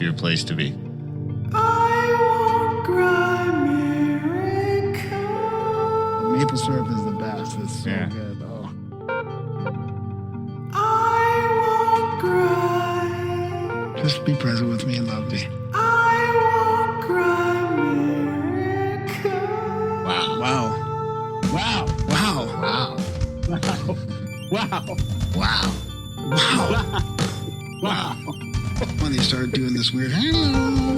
happier place to be. Maple syrup is the best. It's so good. Oh. Just be present with me and love me. Wow. Wow. Wow. Wow. Wow. Wow. Wow. Wow. Wow. When they start doing this weird hello.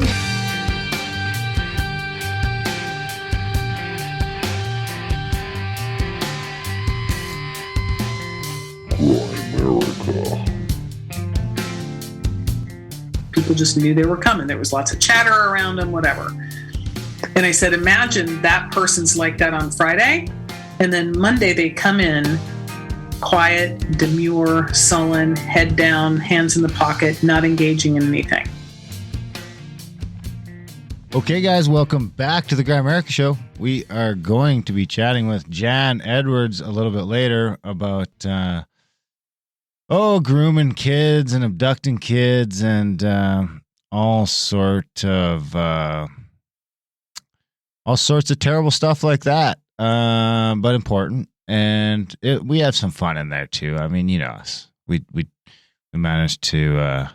People just knew they were coming. There was lots of chatter around them, whatever. And I said, imagine that person's like that on Friday, and then Monday they come in quiet, demure, sullen, head down, hands in the pocket, not engaging in anything. Okay, guys, welcome back to the Grimerica Show. We are going to be chatting with Jan Edwards a little bit later about grooming kids and abducting kids and all sorts of terrible stuff like that, but important. And we have some fun in there too. I mean, you know us. We managed to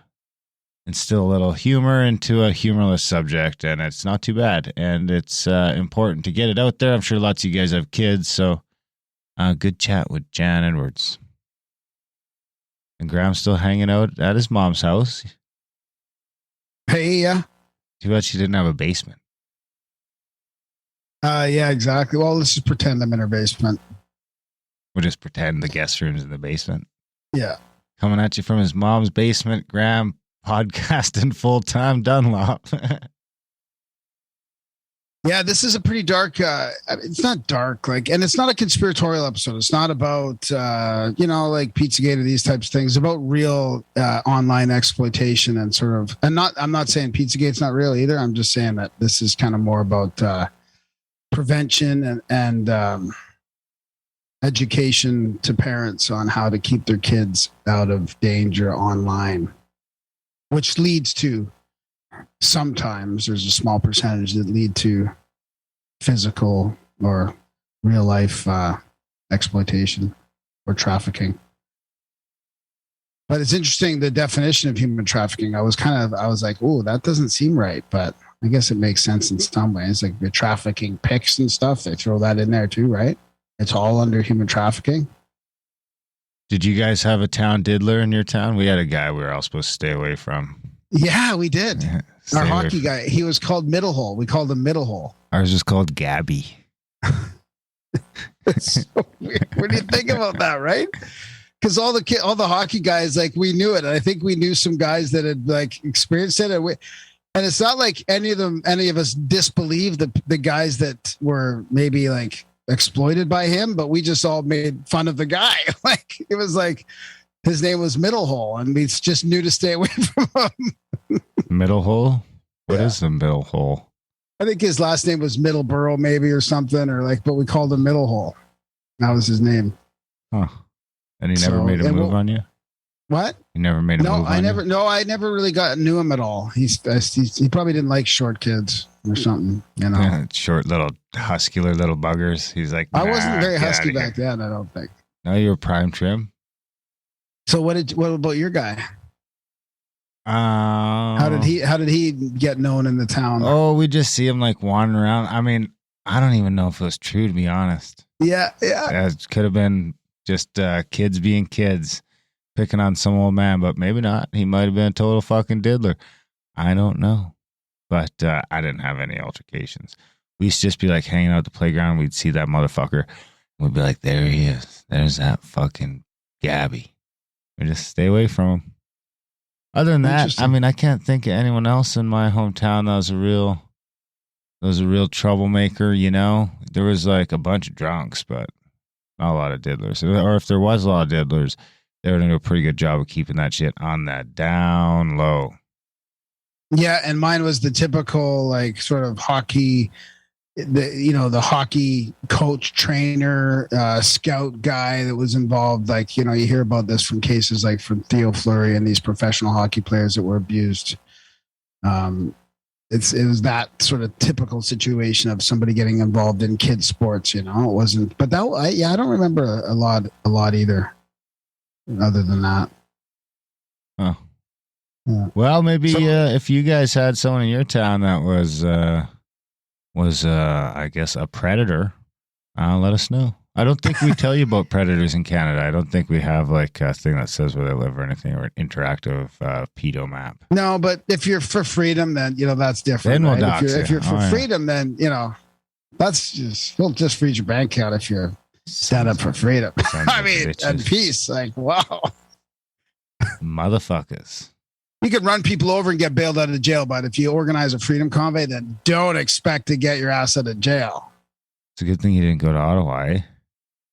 instill a little humor into a humorless subject, and it's not too bad. And it's important to get it out there. I'm sure lots of you guys have kids, so good chat with Jan Edwards. And Graham's still hanging out at his mom's house. Hey, yeah. Too bad she didn't have a basement. Yeah, exactly. Well, let's just pretend I'm in her basement. We'll just pretend the guest room's in the basement. Yeah. Coming at you from his mom's basement, Graham podcasting full-time Dunlop. Yeah, this is a pretty dark, it's not dark, and it's not a conspiratorial episode. It's not about, like Pizzagate or these types of things. It's about real online exploitation and I'm not saying Pizzagate's not real either. I'm just saying that this is kind of more about prevention and education to parents on how to keep their kids out of danger online, which leads to, sometimes there's a small percentage that lead to physical or real life exploitation or trafficking. But it's interesting, the definition of human trafficking. I was like, oh, that doesn't seem right, but I guess it makes sense in some ways. Like the trafficking pics and stuff, they throw that in there too, right? It's all under human trafficking. Did you guys have a town diddler in your town? We had a guy we were all supposed to stay away from. Yeah, we did. Yeah, our hockey guy, he was called Middle Hole. We called him Middle Hole. Ours was called Gabby. It's so weird. What do you think about that, right? Because all the hockey guys, we knew it. And I think we knew some guys that had experienced it. And it's not like any of us disbelieved the guys that were maybe exploited by him, but we just all made fun of the guy. It was his name was Middle Hole, and we just knew to stay away from him. Middle Hole? What is the Middle Hole? I think his last name was Middleborough, maybe, or something, but we called him Middle Hole. That was his name. Huh. And he never made a move on you? What? He never made a move on you? No, I never really knew him at all. He probably didn't like short kids or something, you know. Yeah, short little huscular little buggers. He's like, nah, I wasn't very husky back then, I don't think. No, you were prime trim. So what about your guy? How did he get known in the town? Oh, we just see him wandering around. I mean, I don't even know if it was true, to be honest. Yeah. It could have been just kids being kids, picking on some old man, but maybe not. He might have been a total fucking diddler. I don't know. But I didn't have any altercations. We used to just be hanging out at the playground. We'd see that motherfucker. We'd be like, there he is. There's that fucking Gabby. We just stay away from him. Other than that, I mean, I can't think of anyone else in my hometown that was a real troublemaker, you know? There was a bunch of drunks, but not a lot of diddlers. Or if there was a lot of diddlers, they were doing a pretty good job of keeping that shit on that down low. Yeah, and mine was the typical sort of hockey, the hockey coach, trainer, scout guy that was involved. You hear about this from cases from Theo Fleury and these professional hockey players that were abused It was that sort of typical situation of somebody getting involved in kids sports. It wasn't. But I don't remember a lot either. Other than that. Oh. Yeah. Well, maybe if you guys had someone in your town that was I guess a predator, let us know. I don't think we tell you about predators in Canada. I don't think we have like a thing that says where they live or anything, or an interactive pedo map. No, but if you're for freedom, then that's different. Then we'll right? If you're for freedom, then we'll just freeze your bank account if you're stand up for freedom. I mean, and peace. Like, wow, motherfuckers. You can run people over and get bailed out of jail, but if you organize a freedom convoy, then don't expect to get your ass out of jail. It's a good thing you didn't go to Ottawa. Eh?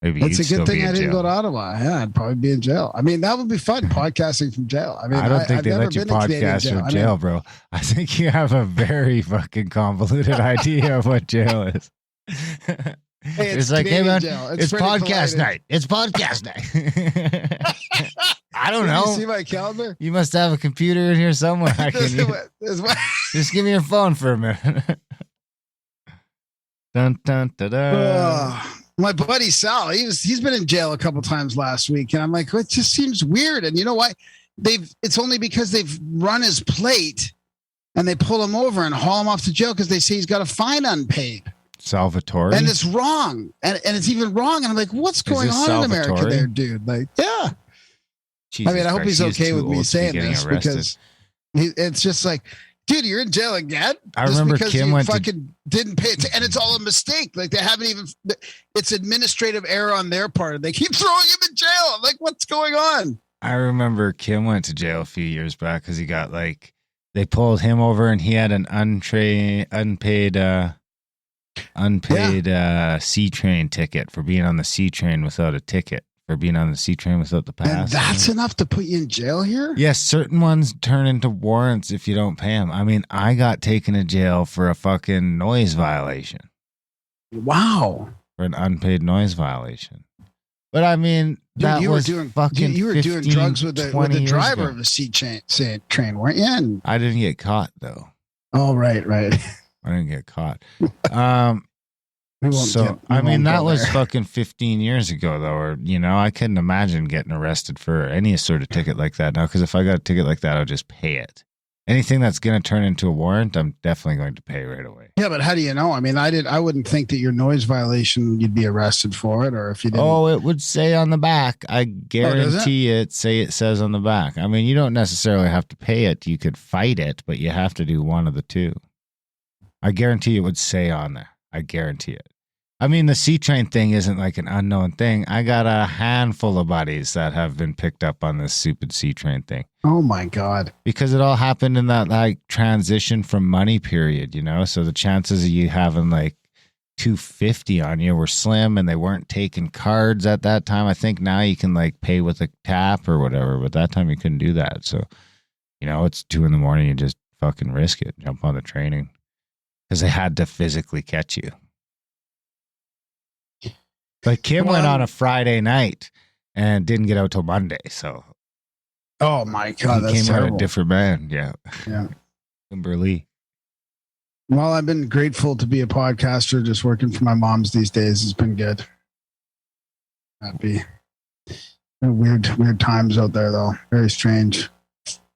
Maybe it's a good thing I didn't go to Ottawa. Yeah, I'd probably be in jail. I mean, that would be fun, podcasting from jail. I mean, I don't think they let you podcast from jail, bro. I think you have a very fucking convoluted idea of what jail is. Hey, it's like, hey man, it's podcast night. It's podcast night. I don't know. You see my calendar? You must have a computer in here somewhere. I can just give me your phone for a minute. Dun, dun, dun, dun. My buddy Sal, he's been in jail a couple times last week, and I'm like, it just seems weird. And you know why? It's only because they've run his plate, and they pull him over and haul him off to jail because they say he's got a fine unpaid. Salvatore, and it's wrong, and it's even wrong. And I'm like, what's going on in America, there, dude? Like, yeah. Jesus I mean, I hope Christ, he's okay with me saying this arrested. because it's just like, dude, you're in jail again. I remember because Kim you fucking didn't pay it, and it's all a mistake. Like they haven't even. It's administrative error on their part, and they keep throwing him in jail. I'm like, what's going on? I remember Kim went to jail a few years back because he got they pulled him over, and he had an unpaid C train ticket for being on the C train without a ticket. For being on the C train without the pass. And that's enough to put you in jail here? Yes, certain ones turn into warrants if you don't pay them. I mean, I got taken to jail for a fucking noise violation. Wow. For an unpaid noise violation. But I mean, dude, you were doing drugs with the driver of the C train, weren't you? And I didn't get caught, though. Oh, right. I didn't get caught. That was fucking 15 years ago, though, or, I couldn't imagine getting arrested for any sort of ticket like that now, because if I got a ticket like that, I'll just pay it. Anything that's going to turn into a warrant, I'm definitely going to pay right away. Yeah, but how do you know? I mean, I wouldn't think that your noise violation, you'd be arrested for it, or if you didn't. Oh, it would say on the back. I guarantee it says on the back. I mean, you don't necessarily have to pay it. You could fight it, but you have to do one of the two. I guarantee it would say on there. I guarantee it. I mean, the C-Train thing isn't like an unknown thing. I got a handful of buddies that have been picked up on this stupid C-Train thing. Oh, my God. Because it all happened in that transition from money period, So the chances of you having $250 on you were slim, and they weren't taking cards at that time. I think now you can pay with a tap or whatever, but that time you couldn't do that. So, it's 2 a.m. You just fucking risk it. Jump on the training. Because they had to physically catch you. But Kim went on a Friday night and didn't get out till Monday. So, oh my God, he came out a different man. Yeah. Kimberly. Well, I've been grateful to be a podcaster. Just working for my mom's these days has been good. Happy. Weird times out there, though. Very strange.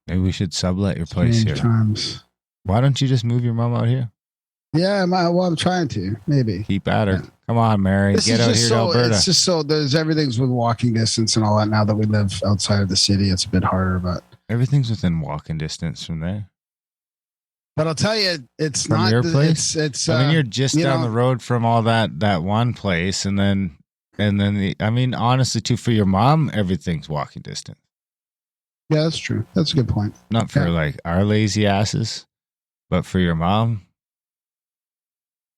Maybe we should sublet your place here. Times. Why don't you just move your mom out here? Yeah, I'm trying to. Maybe. Keep at her. Yeah. Come on, Mary. Get out here to Alberta. It's just everything's with walking distance and all that. Now that we live outside of the city, it's a bit harder, but everything's within walking distance from there. But I'll tell you, it's from not your place. It's. I mean, you're just down the road from all that one place, and then honestly, too, for your mom, everything's walking distance. Yeah, that's true. That's a good point. Not for our lazy asses, but for your mom.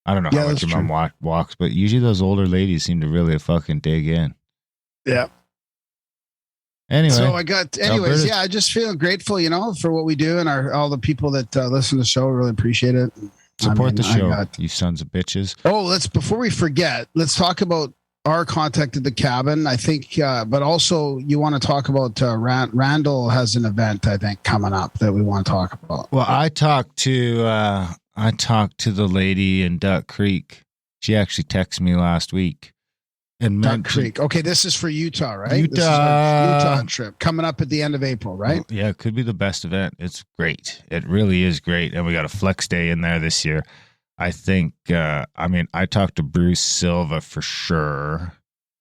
I don't know how much your mom walks, but usually those older ladies seem to really fucking dig in. Yeah. Anyway. So I just feel grateful, for what we do and all the people that listen to the show. Really appreciate it. Support the show, you sons of bitches. Oh, before we forget, let's talk about are contacted the cabin, I think, but also you want to talk about Randall has an event, I think, coming up that we want to talk about. Well, I talked to the lady in Duck Creek. She actually texted me last week. And Duck Creek. Okay, this is for Utah, right? Utah. This is our Utah trip coming up at the end of April, right? Yeah, it could be the best event. It's great. It really is great. And we got a flex day in there this year. I think, I talked to Bruce Silva for sure.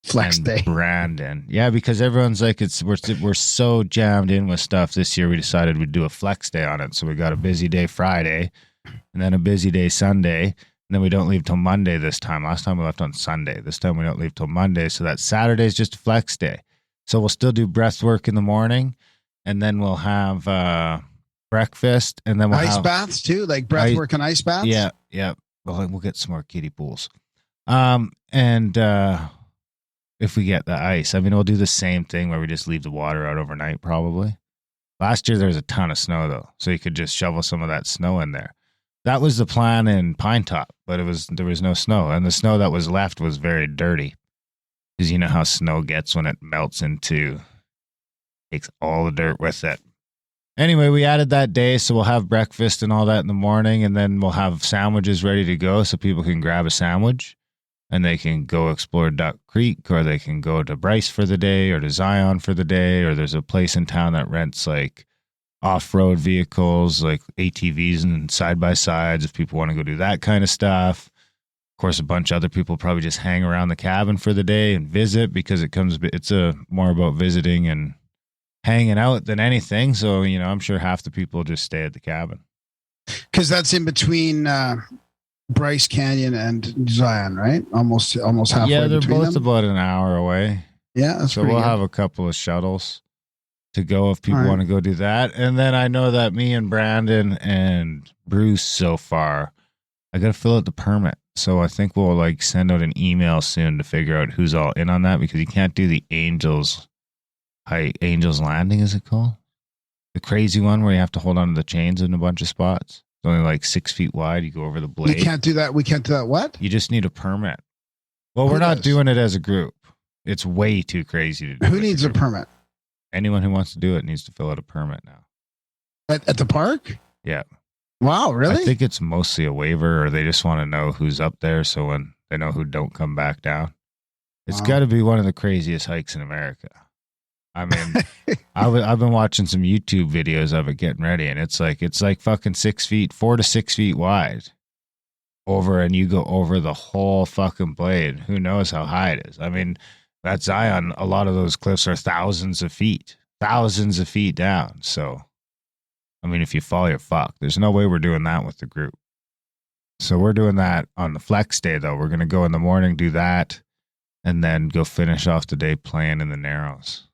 Flex day. Brandon. Yeah, because everyone's like, we're so jammed in with stuff this year. We decided we'd do a flex day on it. So we got a busy day Friday and then a busy day Sunday. And then we don't leave till Monday this time. Last time we left on Sunday. This time we don't leave till Monday. So that Saturday is just a flex day. So we'll still do breath work in the morning. And then we'll have breakfast. And then we'll ice have baths too, like breath work and ice baths. Yeah. Yeah. We'll get some more kiddie pools. And if we get the ice, we'll do the same thing where we just leave the water out overnight probably. Last year there was a ton of snow though. So you could just shovel some of that snow in there. That was the plan in Pine Top, but there was no snow. And the snow that was left was very dirty. Because you know how snow gets when it melts takes all the dirt with it. Anyway, we added that day, so we'll have breakfast and all that in the morning, and then we'll have sandwiches ready to go so people can grab a sandwich and they can go explore Duck Creek, or they can go to Bryce for the day or to Zion for the day, or there's a place in town that rents like off-road vehicles like ATVs and side-by-sides if people want to go do that kind of stuff. Of course, a bunch of other people probably just hang around the cabin for the day and visit because it's more about visiting and hanging out than anything. So, I'm sure half the people just stay at the cabin. Because that's in between Bryce Canyon and Zion, right? Almost halfway. Yeah, they're between both them. about an hour away. Yeah, that's so we'll have a couple of shuttles to go if people want to go do that. And then I know that me and Brandon and Bruce so far, I got to fill out the permit. So I think we'll send out an email soon to figure out who's all in on that because you can't do the Angels Landing, is it called? The crazy one where you have to hold on to the chains in a bunch of spots. It's only 6 feet wide. You go over the blade. We can't do that. We can't do that. What? You just need a permit. Well, we're not doing it as a group. It's way too crazy to do. Who needs a permit? Anyone who wants to do it needs to fill out a permit now. At the park? Yeah. Wow, really? I think it's mostly a waiver, or they just want to know who's up there so when they know who don't come back down. It's got to be one of the craziest hikes in America. I've been watching some YouTube videos of it getting ready, and it's like fucking 6 feet, 4 to 6 feet wide and you go over the whole fucking blade. Who knows how high it is? That Zion, a lot of those cliffs are thousands of feet down. So, if you fall, you're fucked. There's no way we're doing that with the group. So we're doing that on the flex day, though. We're going to go in the morning, do that, and then go finish off the day playing in the Narrows.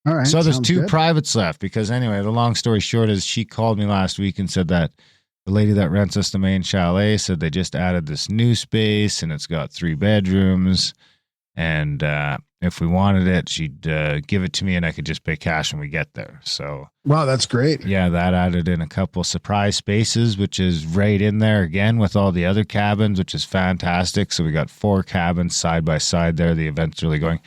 All right. So there's two privates left because anyway, the long story short is she called me last week and said that the lady that rents us the main chalet said they just added this new space and it's got 3 bedrooms. And if we wanted it, she'd give it to me and I could just pay cash when we get there. So, wow, that's great. Yeah, that added in a couple surprise spaces, which is right in there again with all the other cabins, which is fantastic. So we got 4 cabins side by side there. The event's really going.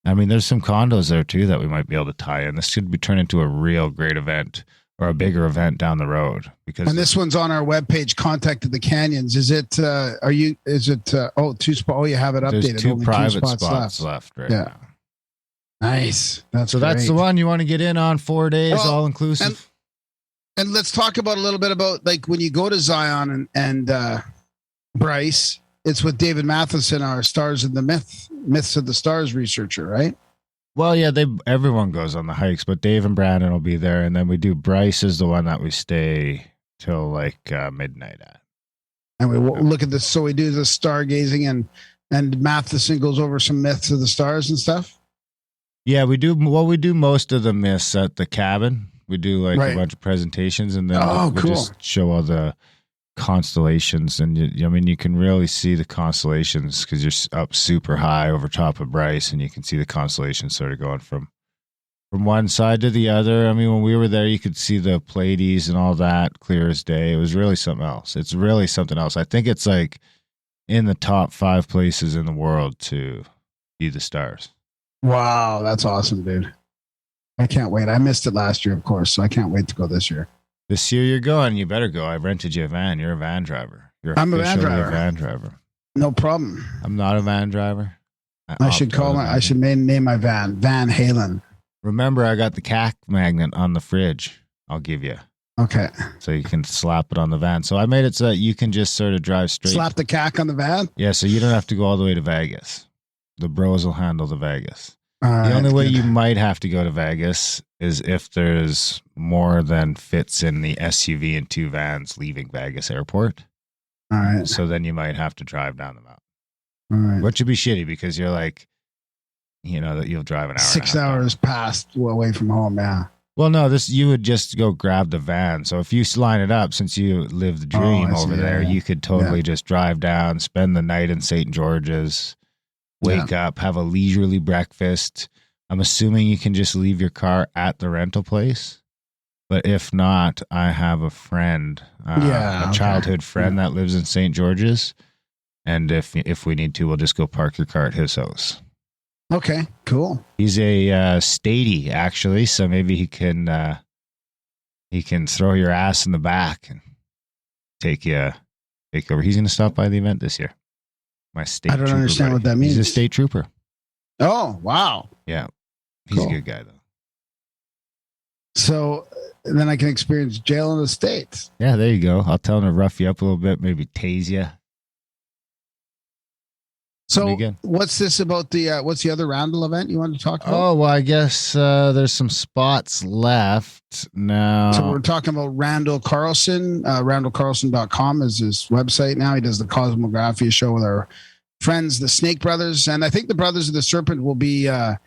There's some condos there too that we might be able to tie in. This should be turned into a real great event or a bigger event down the road. And this one's on our webpage, Contacted the Canyons. Is it, two spots? Oh, you have it updated. There's 2 Only private spots left right now. Nice. That's the one you want to get in on 4 days, all inclusive. And let's talk about a little bit about when you go to Zion and Bryce, it's with David Matheson, our Stars of the Myths of the Stars researcher, right? Well, yeah, everyone goes on the hikes, but Dave and Brandon will be there, and then we do Bryce is the one that we stay till midnight at. And we look at this, so we do the stargazing, and Matheson goes over some myths of the stars and stuff. Yeah, we do. Well, we do most of the myths at the cabin. We do a bunch of presentations, and then we just show all the constellations, and you can really see the constellations because you're up super high over top of Bryce, and you can see the constellations sort of going from one side to the other. When we were there, you could see the Pleiades and all that clear as day. It was really something else. It's really something else. I think it's in the top 5 places in the world to be the stars. Wow, that's awesome, dude. I can't wait. I missed it last year, of course, so I can't wait to go this year. This year you're going, you better go. I rented you a van. You're a van driver. I'm a van officially driver. No problem. I'm not a van driver. I should name my van Van Halen. Remember, I got the CAC magnet on the fridge. I'll give you. Okay. So you can slap it on the van. So I made it so that you can just sort of drive straight. Slap the CAC on the van? Yeah, so you don't have to go all the way to Vegas. The bros will handle the Vegas. The only way you might have to go to Vegas is if there's more than fits in the SUV and 2 vans leaving Vegas airport. All right. So then you might have to drive down the mountain. All right. Which would be shitty because you're like, that you'll drive an hour. 6 hours past away from home, yeah. Well, no, you would just go grab the van. So if you line it up, since you live the dream over there, you could totally just drive down, spend the night in St. George's, wake up, have a leisurely breakfast. I'm assuming you can just leave your car at the rental place. But if not, I have a friend, a childhood friend that lives in St. George's. And if we need to, we'll just go park your car at his house. Okay, cool. He's a statey, actually, so maybe he can throw your ass in the back and take over. He's going to stop by the event this year. My state. I don't understand what that means. He's a state trooper. Oh, wow. Yeah, he's a good guy though. So then I can experience jail in the States. Yeah, there you go. I'll tell him to rough you up a little bit, maybe tase you. So what's this about what's the other Randall event you want to talk about? Oh, well, I guess there's some spots left now. So we're talking about Randall Carlson. RandallCarlson.com is his website now. He does the Cosmographia show with our friends, the Snake Brothers. And I think the Brothers of the Serpent will be at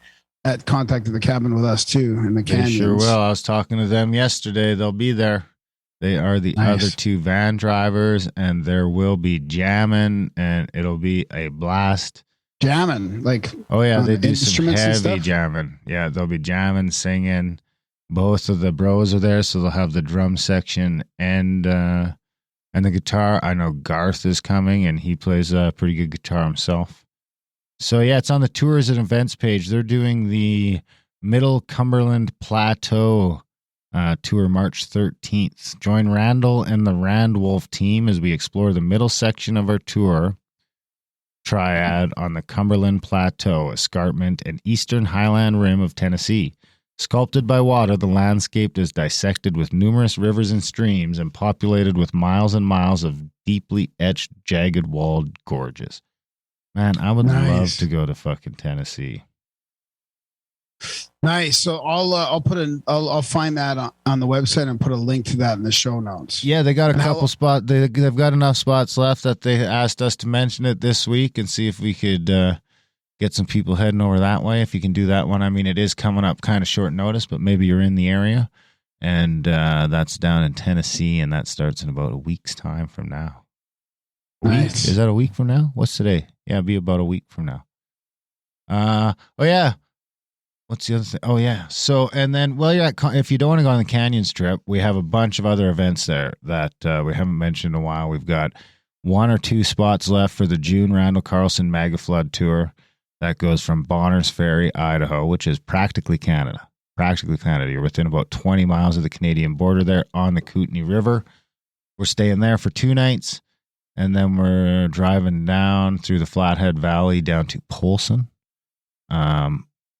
Contact at the Cabin with us too in the canyons. They sure will. I was talking to them yesterday. They'll be there. They are the other 2 van drivers, and there will be jamming, and it'll be a blast. Jamming, like they do some heavy jamming. Yeah, they'll be jamming, singing. Both of the bros are there, so they'll have the drum section and the guitar. I know Garth is coming, and he plays a pretty good guitar himself. So yeah, it's on the tours and events page. They're doing the Middle Cumberland Plateau tour March 13th. Join Randall and the Randwolf team as we explore the middle section of our tour triad on the Cumberland Plateau, escarpment, and eastern highland rim of Tennessee. Sculpted by water, the landscape is dissected with numerous rivers and streams and populated with miles and miles of deeply etched, jagged-walled gorges. Man, I would love to go to fucking Tennessee. Nice. So I'll find that on the website and put a link to that in the show notes. Yeah, they got a couple spots. They've got enough spots left that they asked us to mention it this week and see if we could get some people heading over that way. If you can do that one, I mean, it is coming up kind of short notice, but maybe you're in the area, and that's down in Tennessee, and that starts in about a week's time from now. Nice. Is that a week from now? What's today? Yeah, it'll be about a week from now. Oh yeah. What's the other thing? Oh, yeah. So, and then, if you don't want to go on the Canyons trip, we have a bunch of other events there that we haven't mentioned in a while. We've got 1 or 2 spots left for the June Randall Carlson Mega Flood Tour. That goes from Bonners Ferry, Idaho, which is practically Canada. You're within about 20 miles of the Canadian border there on the Kootenay River. We're staying there for 2 nights, and then we're driving down through the Flathead Valley down to Polson.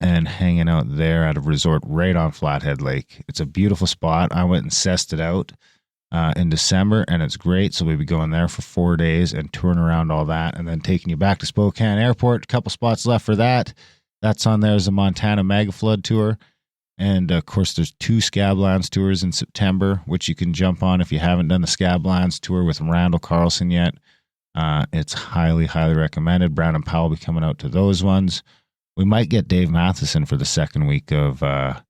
And hanging out there at a resort right on Flathead Lake. It's a beautiful spot. I went and sussed it out in December, and it's great. So we'll be going there for 4 days and touring around all that, and then taking you back to Spokane Airport. A couple spots left for that. That's on there as a Montana Mega Flood Tour. And, of course, there's 2 Scablands tours in September, which you can jump on if you haven't done the Scablands tour with Randall Carlson yet. It's highly, highly recommended. Brown and Powell will be coming out to those ones. We might get Dave Matheson for the second week of the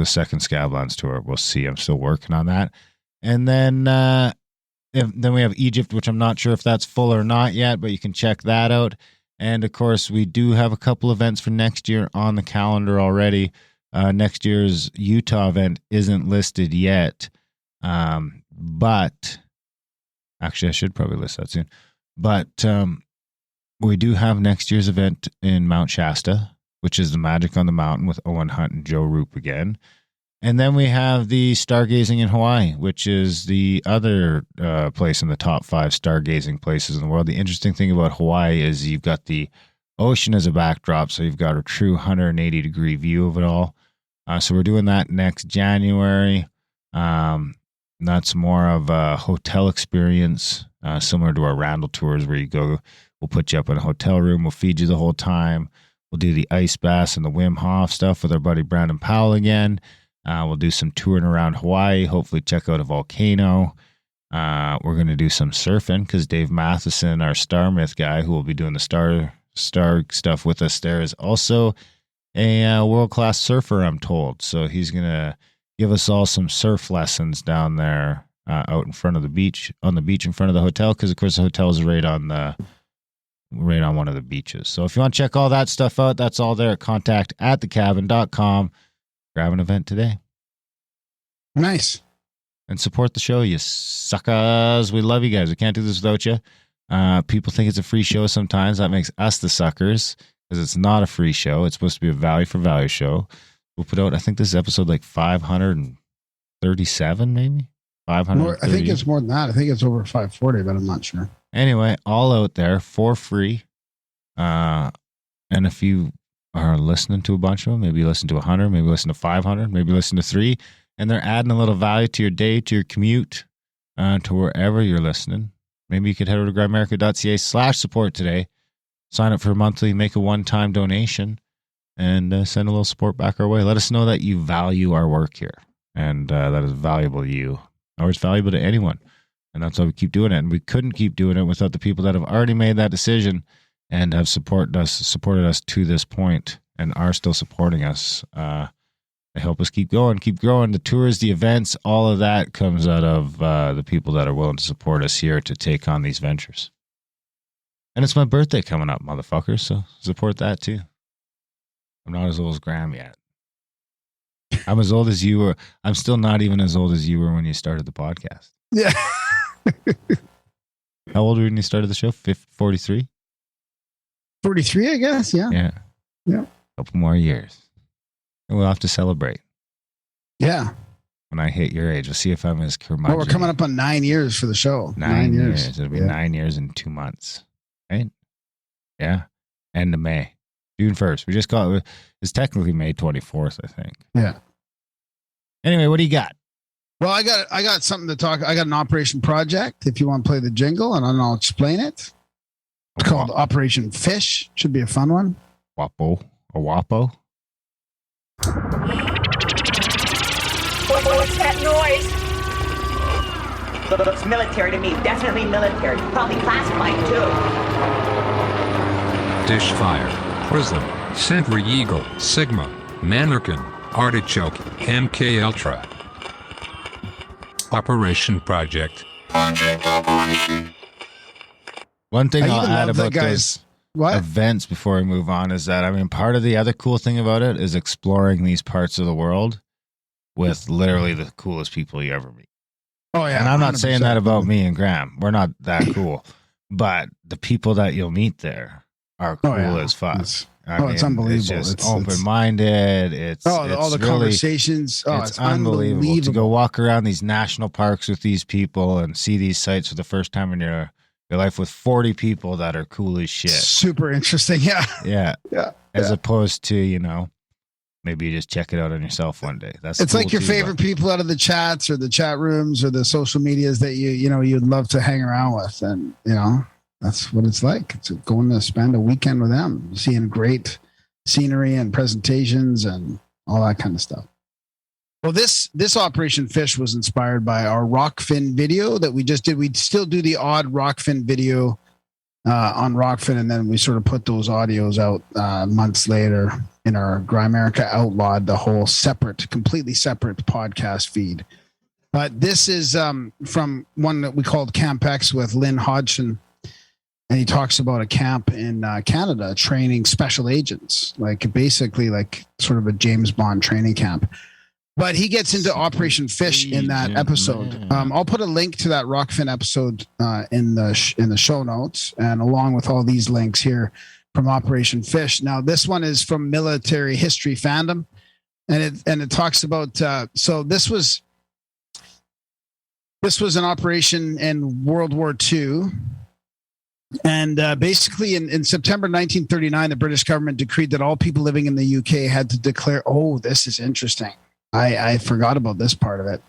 second Scablands tour. We'll see. I'm still working on that. And then then we have Egypt, which I'm not sure if that's full or not yet, but you can check that out. And, of course, we do have a couple events for next year on the calendar already. Next year's Utah event isn't listed yet, but Actually, I should probably list that soon. But we do have next year's event in Mount Shasta, which is the Magic on the Mountain with Owen Hunt and Joe Roop again. And then we have the stargazing in Hawaii, which is the other place in the top 5 stargazing places in the world. The interesting thing about Hawaii is you've got the ocean as a backdrop, so you've got a true 180-degree view of it all. So we're doing that next January. That's more of a hotel experience, similar to our Randall tours where you go, we'll put you up in a hotel room, we'll feed you the whole time. We'll do the ice baths and the Wim Hof stuff with our buddy Brandon Powell again. We'll do some touring around Hawaii, hopefully check out a volcano. We're going to do some surfing because Dave Matheson, our Star Myth guy, who will be doing the star stuff with us there, is also a world-class surfer, I'm told. So he's going to give us all some surf lessons down there out in front of the beach, on the beach in front of the hotel, because, of course, the hotel is right on one of the beaches. So if you want to check all that stuff out, that's all there at contact@thecabin.com. Grab an event today. Nice. And support the show, you suckers. We love you guys. We can't do this without you. People think it's a free show sometimes. That makes us the suckers because it's not a free show. It's supposed to be a value for value show. We'll put out, I think this is episode like 537, maybe? 500. I think it's more than that. I think it's over 540, but I'm not sure. Anyway, all out there for free. And if you are listening to a bunch of them, maybe you listen to 100, maybe listen to 500, maybe listen to 3, and they're adding a little value to your day, to your commute, to wherever you're listening. Maybe you could head over to grimerica.ca/support today, sign up for a monthly, make a one-time donation, and send a little support back our way. Let us know that you value our work here, and that is valuable to you, or it's valuable to anyone. And that's why we keep doing it. And we couldn't keep doing it without the people that have already made that decision and have supported us to this point and are still supporting us. They help us keep going, keep growing. The tours, the events, all of that comes out of the people that are willing to support us here to take on these ventures. And it's my birthday coming up, motherfuckers, so support that too. I'm not as old as Graham yet. I'm as old as you were. I'm still not even as old as you were when you started the podcast. Yeah. How old were you when you started the show? 43? 43, I guess. Yeah. Yeah. Yeah. A couple more years. And we'll have to celebrate. Yeah. When I hit your age, we'll see if I'm as curmudgeon. Well, we're coming up on 9 years for the show. 9 years. It'll be 9 years and 2 months. Right? Yeah. End of May. June 1st. We just got it's technically May 24th, I think. Yeah. Anyway, what do you got? Well, I got something to talk. I got an operation project. If you want to play the jingle, and I'll explain it. It's called Operation Fish. Should be a fun one. Wapo. A Wapo? What's that noise? Looks military to me. Definitely military. Probably classified too. Dish Fire, Prism, Sentry Eagle, Sigma, Mannequin, Artichoke, MK Ultra. Operation Project. One thing I'll add about those What? events before we move on is that, I mean, part of the other cool thing about it is exploring these parts of the world with literally the coolest people you ever meet. Oh, yeah. And I'm not saying 100%. that about me and Graham. We're not that cool. But the people that you'll meet there are cool as fuck. It's unbelievable. It's just open-minded. It's all the really, conversations. Oh, it's unbelievable. to go walk around these national parks with these people and see these sites for the first time in your life with 40 people that are cool as shit. Super interesting. Yeah. Yeah. Yeah. As opposed to, maybe you just check it out on yourself one day. It's It's cool like your too, favorite people out of the chats or the chat rooms or the social medias that you'd love to hang around with. And, that's what it's like. It's going to spend a weekend with them, seeing great scenery and presentations and all that kind of stuff. Well, this Operation Fish was inspired by our Rockfin video that we just did. We still do the odd Rockfin video on Rockfin, and then we sort of put those audios out months later in our Grimerica Outlawed, the whole completely separate podcast feed. But this is from one that we called Camp X with Lynn Hodgson. And he talks about a camp in Canada training special agents, basically sort of a James Bond training camp. But he gets into Operation Fish in that episode. I'll put a link to that Rockfin episode in the show notes, and along with all these links here from Operation Fish. Now, this one is from Military History Fandom, and it talks about. So this was an operation in World War II. And basically, in September 1939, the British government decreed that all people living in the UK had to declare. Oh, this is interesting. I forgot about this part of it.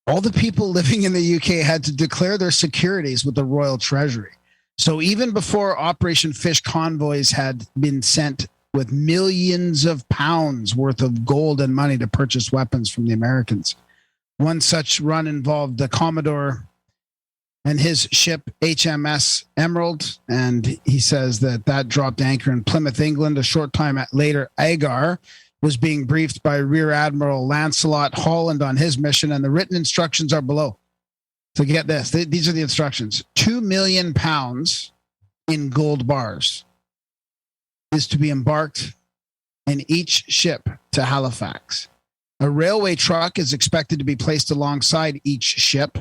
All the people living in the UK had to declare their securities with the Royal Treasury. So even before Operation Fish, convoys had been sent with millions of pounds worth of gold and money to purchase weapons from the Americans. One such run involved the Commodore and his ship HMS Emerald, and he says that dropped anchor in Plymouth, England. A short time later, Agar was being briefed by Rear Admiral Lancelot Holland on his mission, and the written instructions are below. So get this. These are the instructions. 2 million pounds in gold bars is to be embarked in each ship to Halifax. A railway truck is expected to be placed alongside each ship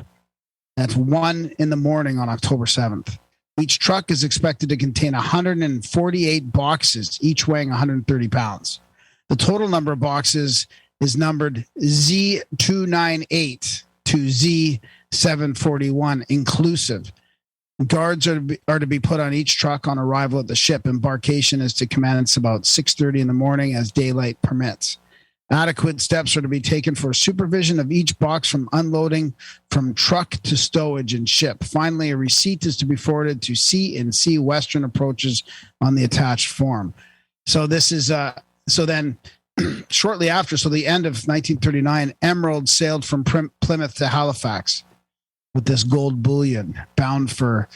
at 1 a.m. on October 7th. Each truck is expected to contain 148 boxes, each weighing 130 pounds. The total number of boxes is numbered Z298 to Z741 inclusive. Guards are to be put on each truck on arrival at the ship. Embarkation is to commence about 6:30 in the morning as daylight permits. Adequate steps are to be taken for supervision of each box from unloading from truck to stowage and ship. Finally, a receipt is to be forwarded to C&C Western Approaches on the attached form. So this is so then shortly after, so the end of 1939, Emerald sailed from Plymouth to Halifax with this gold bullion bound for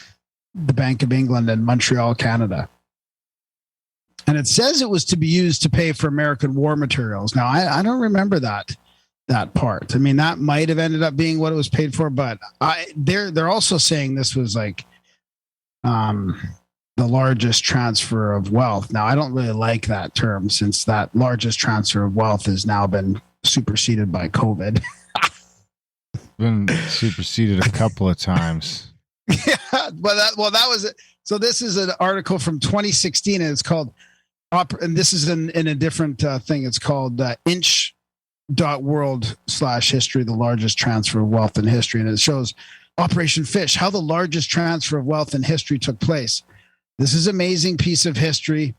the Bank of England and Montreal, Canada. And it says it was to be used to pay for American war materials. Now, I don't remember that part. I mean, that might have ended up being what it was paid for, but they're also saying this was like the largest transfer of wealth. Now, I don't really like that term, since that largest transfer of wealth has now been superseded by COVID. Been superseded a couple of times. Yeah, but that was it. So this is an article from 2016, and it's called, and this is in a different thing. It's called inch.world/history, the largest transfer of wealth in history. And it shows Operation Fish, how the largest transfer of wealth in history took place. This is an amazing piece of history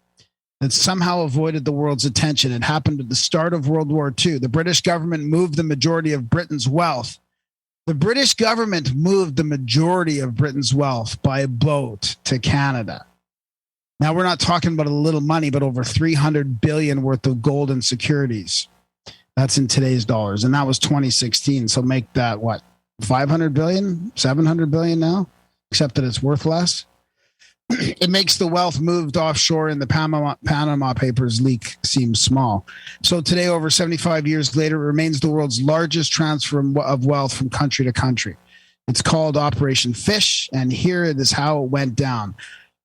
that somehow avoided the world's attention. It happened at the start of World War II. The British government moved the majority of Britain's wealth. The British government moved the majority of Britain's wealth by boat to Canada. Now, we're not talking about a little money, but over 300 billion worth of gold and securities. That's in today's dollars. And that was 2016. So make that what? 500 billion, 700 billion now, except that it's worth less. It makes the wealth moved offshore in the Panama Papers leak seem small. So today, over 75 years later, it remains the world's largest transfer of wealth from country to country. It's called Operation Fish, and here it is how it went down.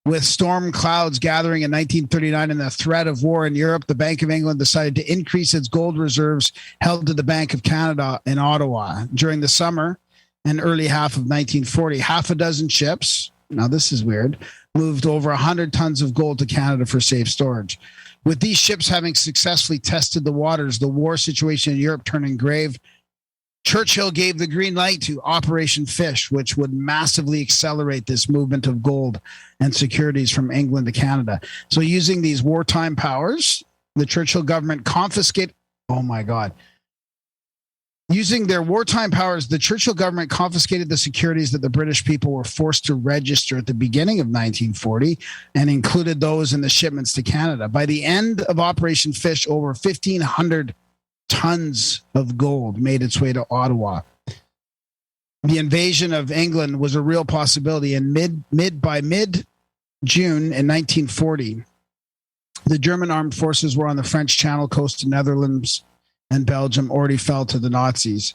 With storm clouds gathering in 1939 and the threat of war in Europe, the Bank of England decided to increase its gold reserves held to the Bank of Canada in Ottawa. During the summer and early half of 1940, half a dozen ships, now this is weird, moved over 100 tons of gold to Canada for safe storage. With these ships having successfully tested the waters, the war situation in Europe turning grave, Churchill gave the green light to Operation Fish, which would massively accelerate this movement of gold and securities from England to Canada. So using these wartime powers, the Churchill government confiscated, oh my God. Using their wartime powers, the Churchill government confiscated the securities that the British people were forced to register at the beginning of 1940 and included those in the shipments to Canada. By the end of Operation Fish, over 1,500 tons of gold made its way to Ottawa. The invasion of England was a real possibility, and by mid-June in 1940, the German armed forces were on the French Channel coast to Netherlands, and Belgium already fell to the Nazis.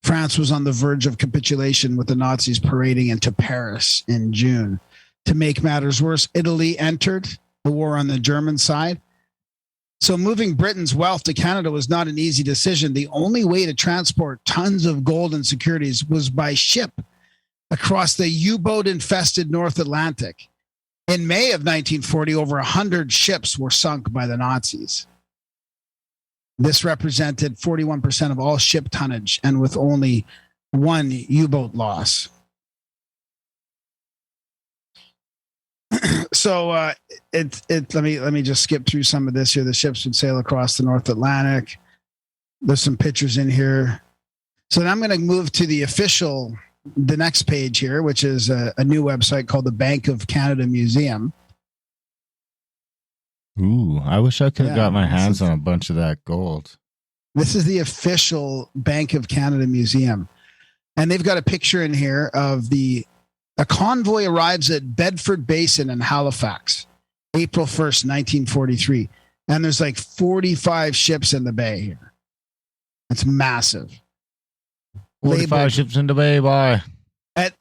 France was on the verge of capitulation, with the Nazis parading into Paris in June. To make matters worse, Italy entered the war on the German side. So moving Britain's wealth to Canada was not an easy decision. The only way to transport tons of gold and securities was by ship across the U-boat infested North Atlantic. In May of 1940, over 100 ships were sunk by the Nazis. This represented 41% of all ship tonnage, and with only one U-boat loss. So let me just skip through some of this here. The ships would sail across the North Atlantic. There's some pictures in here. So then I'm going to move to the next page here, which is a new website called the Bank of Canada Museum. Ooh, I wish I could have got my hands on a bunch of that gold. This is the official Bank of Canada Museum. And they've got a picture in here of a convoy arrives at Bedford Basin in Halifax, April 1st, 1943. And there's like 45 ships in the bay here. It's massive. 45 ships in the bay, boy. At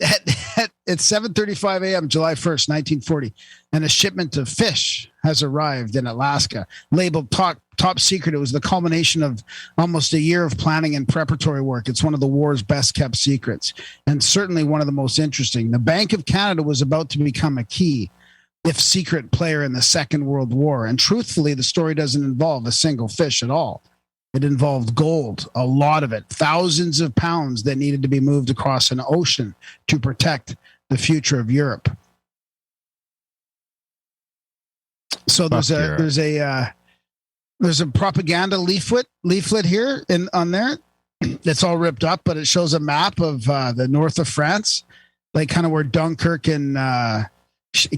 7:35 a.m., July 1st, 1940, and a shipment of fish has arrived in Alaska, labeled top secret. It was the culmination of almost a year of planning and preparatory work. It's one of the war's best kept secrets, and certainly one of the most interesting. The Bank of Canada was about to become a key, if secret, player in the Second World War. And truthfully, the story doesn't involve a single fish at all. It involved gold, a lot of it, thousands of pounds that needed to be moved across an ocean to protect the future of Europe. So there's a propaganda leaflet here on there. It's all ripped up, but it shows a map of the north of France, like kind of where Dunkirk and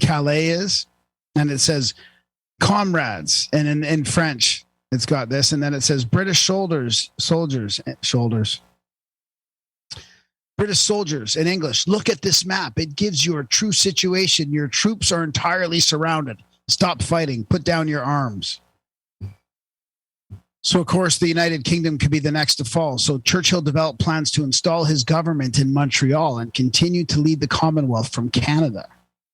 Calais is, and it says "comrades," and in French. It's got this, and then it says British soldiers. British soldiers in English. Look at this map. It gives you a true situation. Your troops are entirely surrounded. Stop fighting. Put down your arms. So, of course, the United Kingdom could be the next to fall. So Churchill developed plans to install his government in Montreal and continue to lead the Commonwealth from Canada.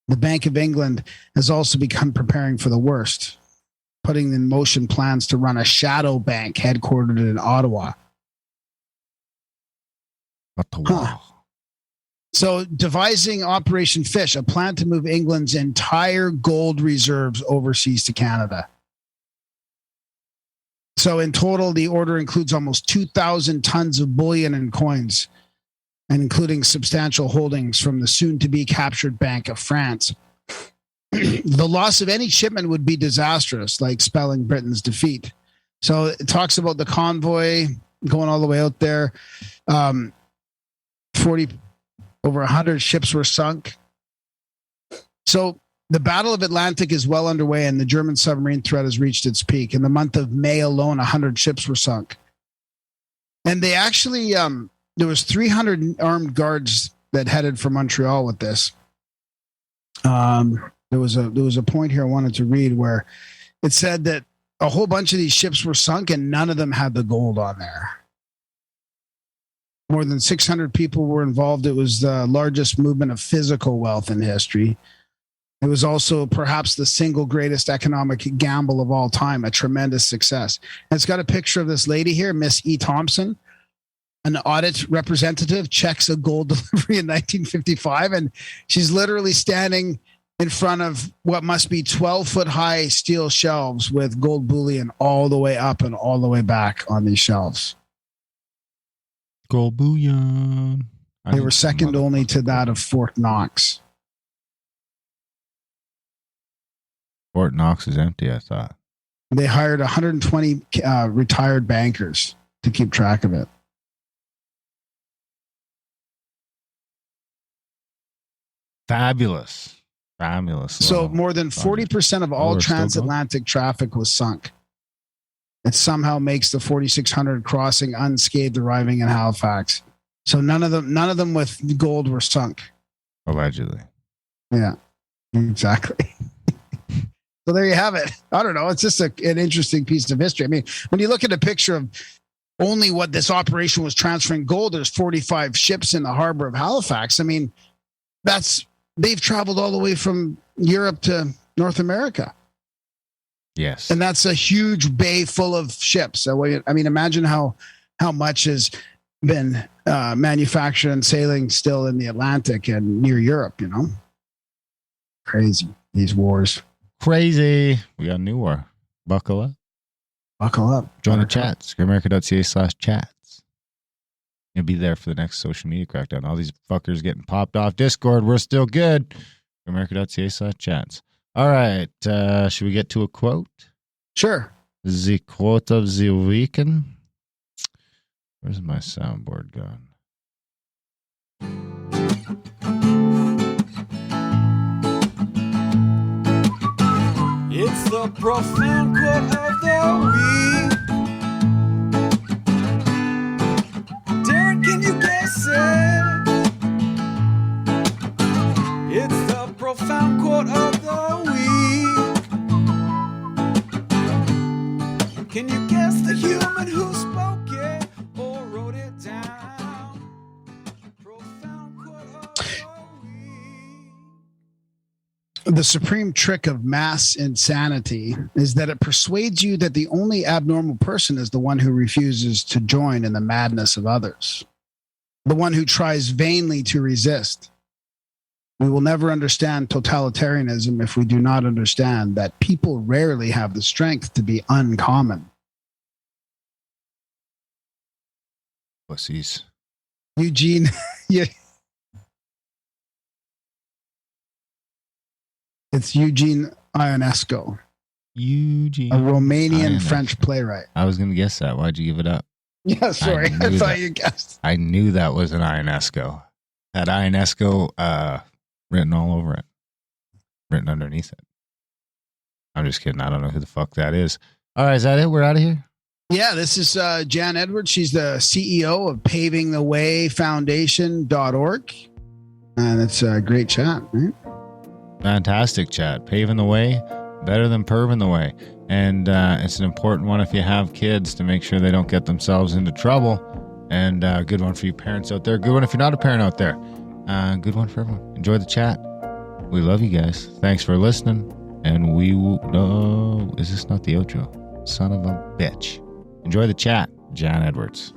The Bank of England has also begun preparing for the worst, putting in motion plans to run a shadow bank headquartered in Ottawa. So devising Operation Fish, a plan to move England's entire gold reserves overseas to Canada. So in total, the order includes almost 2,000 tons of bullion and coins, and including substantial holdings from the soon-to-be captured Bank of France. The loss of any shipment would be disastrous, like spelling Britain's defeat. So it talks about the convoy going all the way out there. 100 ships were sunk. So the Battle of Atlantic is well underway, and the German submarine threat has reached its peak. In the month of May alone, 100 ships were sunk. And they actually, there was 300 armed guards that headed for Montreal with this. There was a point here I wanted to read where it said that a whole bunch of these ships were sunk and none of them had the gold on there. More than 600 people were involved. It was the largest movement of physical wealth in history. It was also perhaps the single greatest economic gamble of all time, a tremendous success. And it's got a picture of this lady here, Miss E. Thompson, an audit representative, checks a gold delivery in 1955, and she's literally standing in front of what must be 12-foot high steel shelves with gold bullion all the way up and all the way back on these shelves. Gold bullion. They were second only to that of Fort Knox. Fort Knox is empty, I thought. They hired 120 retired bankers to keep track of it. Fabulous. So more than 40% of all transatlantic traffic was sunk. It somehow makes the 4600 crossing unscathed, arriving in Halifax. So none of them with gold were sunk. Allegedly. Yeah, exactly. So there you have it. I don't know. It's just an interesting piece of history. I mean, when you look at a picture of only what this operation was transferring gold, there's 45 ships in the harbor of Halifax. I mean, they've traveled all the way from Europe to North America. Yes. And that's a huge bay full of ships. So, I mean, imagine how much has been manufactured and sailing still in the Atlantic and near Europe, Crazy, these wars. Crazy. We got a new war. Buckle up. Buckle up. Join the chats. GreatAmerica.ca/chats. You'll be there for the next social media crackdown. All these fuckers getting popped off Discord. We're still good. GreatAmerica.ca/chats. All right. Should we get to a quote? Sure. The quote of the weekend. Where's my soundboard gone? It's the profound quote of the week. Darren, can you guess it? It's the profound quote of the week. Can you guess the human who spoke it or wrote it down? Profound quote of the week. The supreme trick of mass insanity is that it persuades you that the only abnormal person is the one who refuses to join in the madness of others, the one who tries vainly to resist. We will never understand totalitarianism if we do not understand that people rarely have the strength to be uncommon. Pussies. Eugene, yeah. It's Eugene Ionesco, Eugene. a Romanian Ionesco. French playwright. I was going to guess that. Why'd you give it up? Yeah, sorry. I knew thought that. you guessed. I knew that was an Ionesco. Had Ionesco written all over it. Written underneath it. I'm just kidding. I don't know who the fuck that is. All right, is that it? We're out of here? Yeah, this is Jan Edwards. She's the CEO of Paving the Way Foundation.org. And it's a great chat, right? Fantastic chat. Paving the way, better than perving the way. And it's an important one if you have kids to make sure they don't get themselves into trouble. And good one for you parents out there. Good one if you're not a parent out there. Good one for everyone. Enjoy the chat. We love you guys. Thanks for listening. And we will... No, is this not the outro? Son of a bitch. Enjoy the chat. Jan Edwards.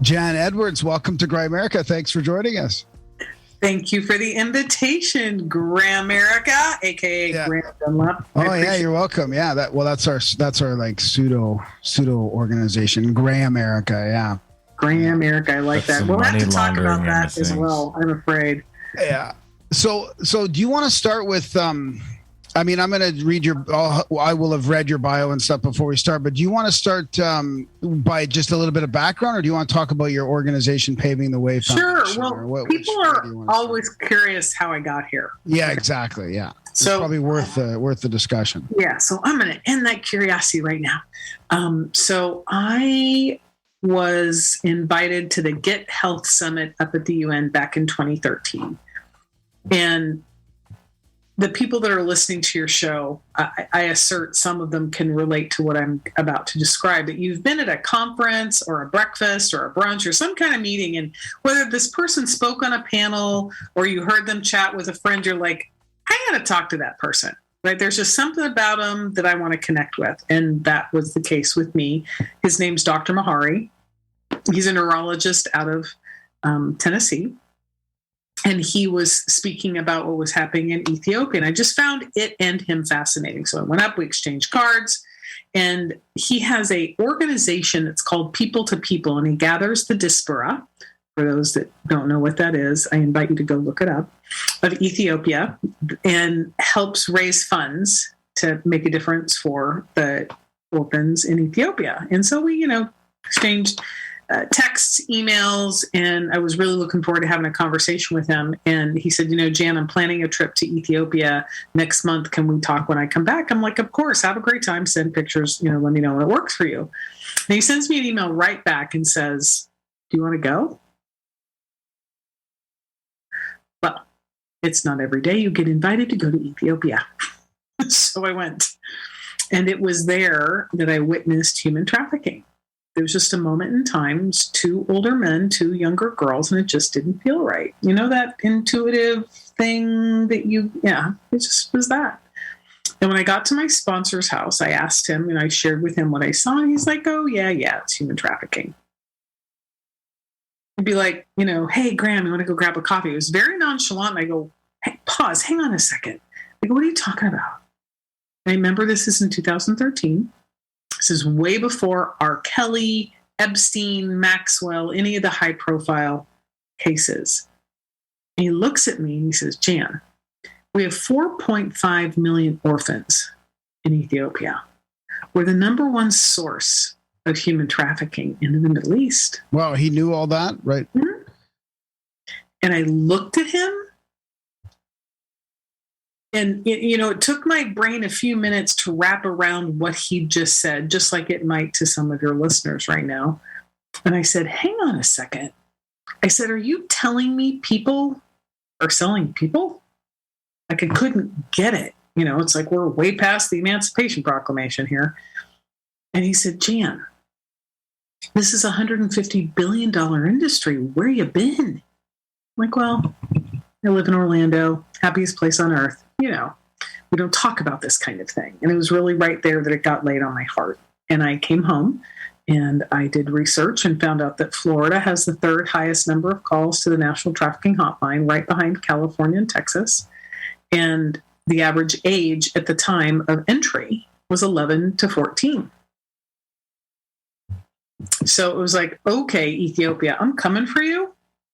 Jan Edwards, welcome to Great America. Thanks for joining us. Thank you for the invitation, Gramerica, aka Graham Dunlap. Oh yeah, you're welcome. Yeah, that's our like pseudo organization, Gray America. Yeah, Gramerica, I like That's that. some We'll have money to talk about laundering that into as things. well. I'm afraid. yeah. So do you want to start with? I mean, I'm going to read I will have read your bio and stuff before we start. But do you want to start by just a little bit of background, or do you want to talk about your organization, Paving the Way Foundation? Sure. Well, which people way are do you want to always curious how I got here. Yeah, exactly. Yeah. So- it's probably worth the discussion. Yeah, so I'm going to end that curiosity right now. So I was invited to the Get Health Summit up at the UN back in 2013. And the people that are listening to your show, I assert some of them can relate to what I'm about to describe. But you've been at a conference or a breakfast or a brunch or some kind of meeting, and whether this person spoke on a panel or you heard them chat with a friend, you're like, I got to talk to that person, right? There's just something about them that I want to connect with. And that was the case with me. His name's Dr. Mahari. He's a neurologist out of Tennessee. And he was speaking about what was happening in Ethiopia. And I just found it and him fascinating. So I went up, we exchanged cards, and he has a organization that's called People to People, and he gathers the diaspora. For those that don't know what that is, I invite you to go look it up, of Ethiopia, and helps raise funds to make a difference for the orphans in Ethiopia. And so we, exchanged texts, emails, and I was really looking forward to having a conversation with him. And he said, Jan, I'm planning a trip to Ethiopia next month. Can we talk when I come back? I'm like, of course, have a great time. Send pictures, let me know when it works for you. And he sends me an email right back and says, do you want to go? Well, it's not every day you get invited to go to Ethiopia. So I went. And it was there that I witnessed human trafficking. There was just a moment in time, 2 older men, 2 younger girls, and it just didn't feel right. That intuitive thing that it just was that. And when I got to my sponsor's house, I asked him, and I shared with him what I saw, and he's like, oh, yeah, it's human trafficking. I'd be like, hey, Graham, you want to go grab a coffee? It was very nonchalant. And I go, hey, pause, hang on a second. I go, what are you talking about? And I remember this is in 2013. This is way before R. Kelly, Epstein, Maxwell, any of the high-profile cases. And he looks at me and he says, Jan, we have 4.5 million orphans in Ethiopia. We're the number 1 source of human trafficking in the Middle East. Wow, he knew all that, right? Mm-hmm. And I looked at him, and it took my brain a few minutes to wrap around what he just said, just like it might to some of your listeners right now. And I said, hang on a second. I said, are you telling me people are selling people? Like, I couldn't get it. It's like we're way past the Emancipation Proclamation here. And he said, Jan, this is a $150 billion industry. Where you been? I'm like, well, I live in Orlando, happiest place on earth. We don't talk about this kind of thing. And it was really right there that it got laid on my heart. And I came home and I did research and found out that Florida has the 3rd highest number of calls to the National Trafficking Hotline, right behind California and Texas. And the average age at the time of entry was 11 to 14. So it was like, okay, Ethiopia, I'm coming for you,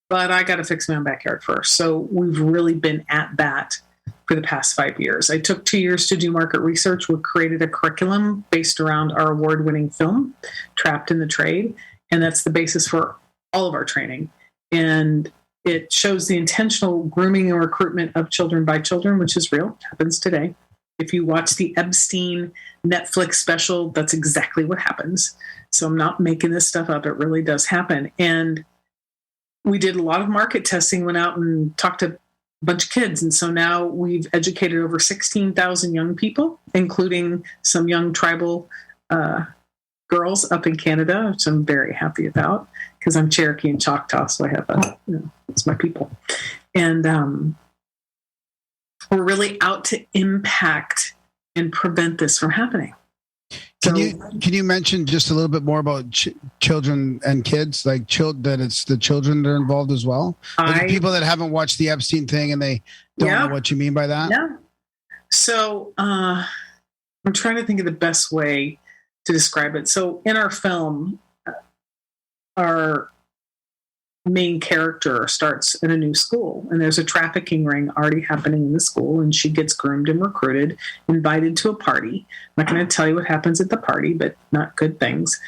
but I got to fix my own backyard first. So we've really been at that for the past 5 years. I took 2 years to do market research. We created a curriculum based around our award-winning film, Trapped in the Trade, and that's the basis for all of our training. And it shows the intentional grooming and recruitment of children by children, which is real, happens today. If you watch the Epstein Netflix special, that's exactly what happens. So I'm not making this stuff up. It really does happen. And we did a lot of market testing, went out and talked to bunch of kids. And so now we've educated over 16,000 young people, including some young tribal girls up in Canada, which I'm very happy about because I'm Cherokee and Choctaw. So I have it's my people. And we're really out to impact and prevent this from happening. Can you mention just a little bit more about children and kids, like that it's the children that are involved as well? Like people that haven't watched the Epstein thing and they don't know what you mean by that. Yeah. So I'm trying to think of the best way to describe it. So in our film, our main character starts at a new school and there's a trafficking ring already happening in the school, and she gets groomed and recruited, invited to a party. I'm not going to tell you what happens at the party, but not good things.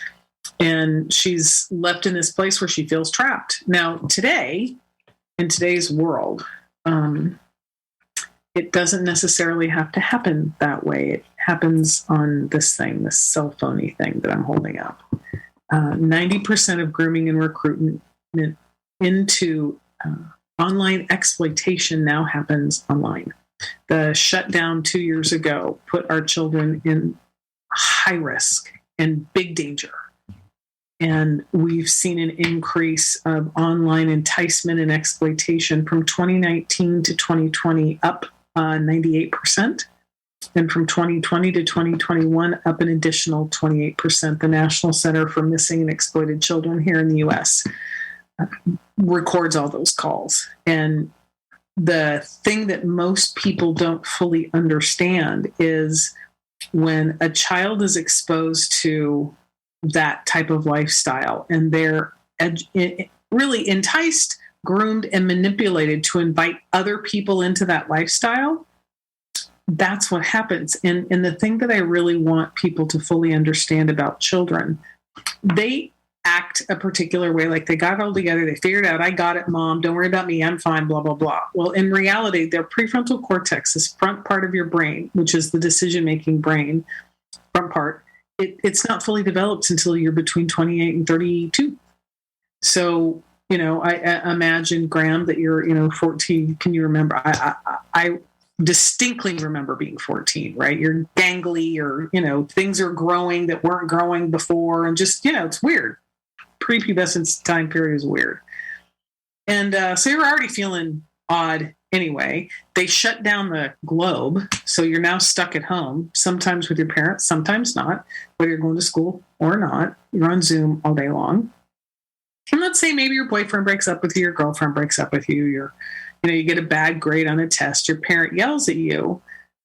And she's left in this place where she feels trapped. Now, today, in today's world, it doesn't necessarily have to happen that way. It happens on this cell phony thing that I'm holding up. 90% of grooming and recruitment into online exploitation now happens online. The shutdown 2 years ago put our children in high risk and big danger. And we've seen an increase of online enticement and exploitation from 2019 to 2020 up 98%. And from 2020 to 2021 up an additional 28%. The National Center for Missing and Exploited Children here in the U.S. records all those calls. And the thing that most people don't fully understand is when a child is exposed to that type of lifestyle and they're really enticed, groomed, and manipulated to invite other people into that lifestyle, that's what happens. And the thing that I really want people to fully understand about children, they act a particular way, like they got it all together, they figured out, I got it, mom, don't worry about me, I'm fine, blah, blah, blah. Well, in reality, their prefrontal cortex, this front part of your brain, which is the decision-making brain, front part, it's not fully developed until you're between 28 and 32. So, I imagine, Graham, that you're, 14. Can you remember? I distinctly remember being 14, right? You're gangly, or, things are growing that weren't growing before. And just, it's weird. Prepubescent time period is weird. And so you're already feeling odd anyway. They shut down the globe. So you're now stuck at home, sometimes with your parents, sometimes not, whether you're going to school or not. You're on Zoom all day long. And let's say maybe your boyfriend breaks up with you, your girlfriend breaks up with you, you get a bad grade on a test, your parent yells at you,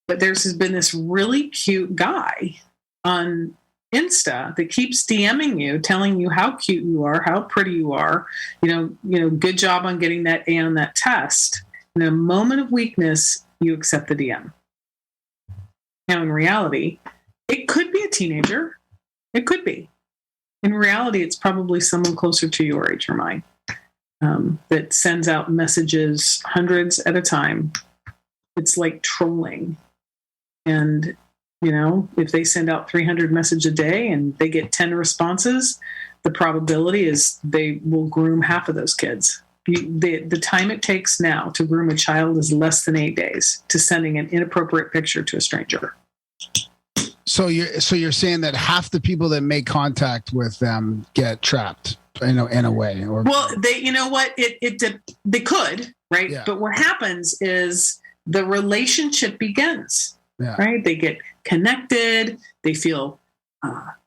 but there's been this really cute guy on Insta that keeps DMing you, telling you how cute you are, how pretty you are, good job on getting that A on that test. In a moment of weakness, you accept the DM. Now, in reality, it could be a teenager. It could be. In reality, it's probably someone closer to your age or mine that sends out messages hundreds at a time. It's like trolling. And, if they send out 300 messages a day and they get 10 responses, the probability is they will groom half of those kids. The time it takes now to groom a child is less than 8 days to sending an inappropriate picture to a stranger. So you're saying that half the people that make contact with them get trapped, in a way, or they, they could, right? Yeah. But what happens is the relationship begins, right? They get connected, they feel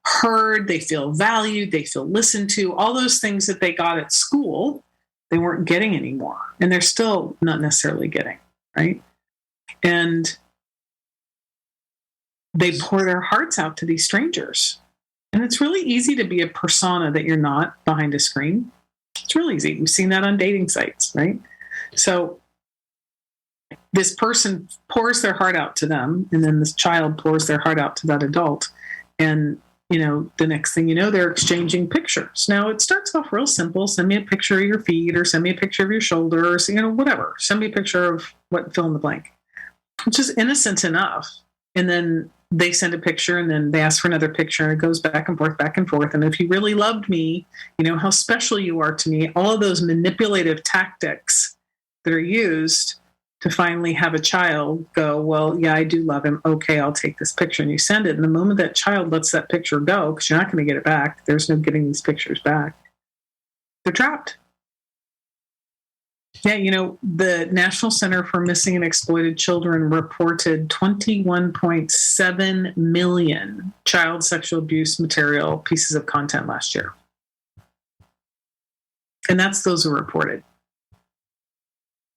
heard, they feel valued, they feel listened to. All those things that they got at school, they weren't getting anymore, and they're still not necessarily getting, right? And they pour their hearts out to these strangers. And it's really easy to be a persona that you're not behind a screen. It's really easy. We've seen that on dating sites, right? So this person pours their heart out to them, and then this child pours their heart out to that adult. And, the next thing you know, they're exchanging pictures. Now, it starts off real simple. Send me a picture of your feet, or send me a picture of your shoulder, or, whatever. Send me a picture of what, fill in the blank, which is innocent enough. And then they send a picture, and then they ask for another picture, and it goes back and forth, back and forth. And if you really loved me, how special you are to me, all of those manipulative tactics that are used to finally have a child go, well, yeah, I do love him. Okay, I'll take this picture. And you send it. And the moment that child lets that picture go, because you're not going to get it back, there's no getting these pictures back, they're trapped. Yeah, the National Center for Missing and Exploited Children reported 21.7 million child sexual abuse material pieces of content last year. And that's those who are reported.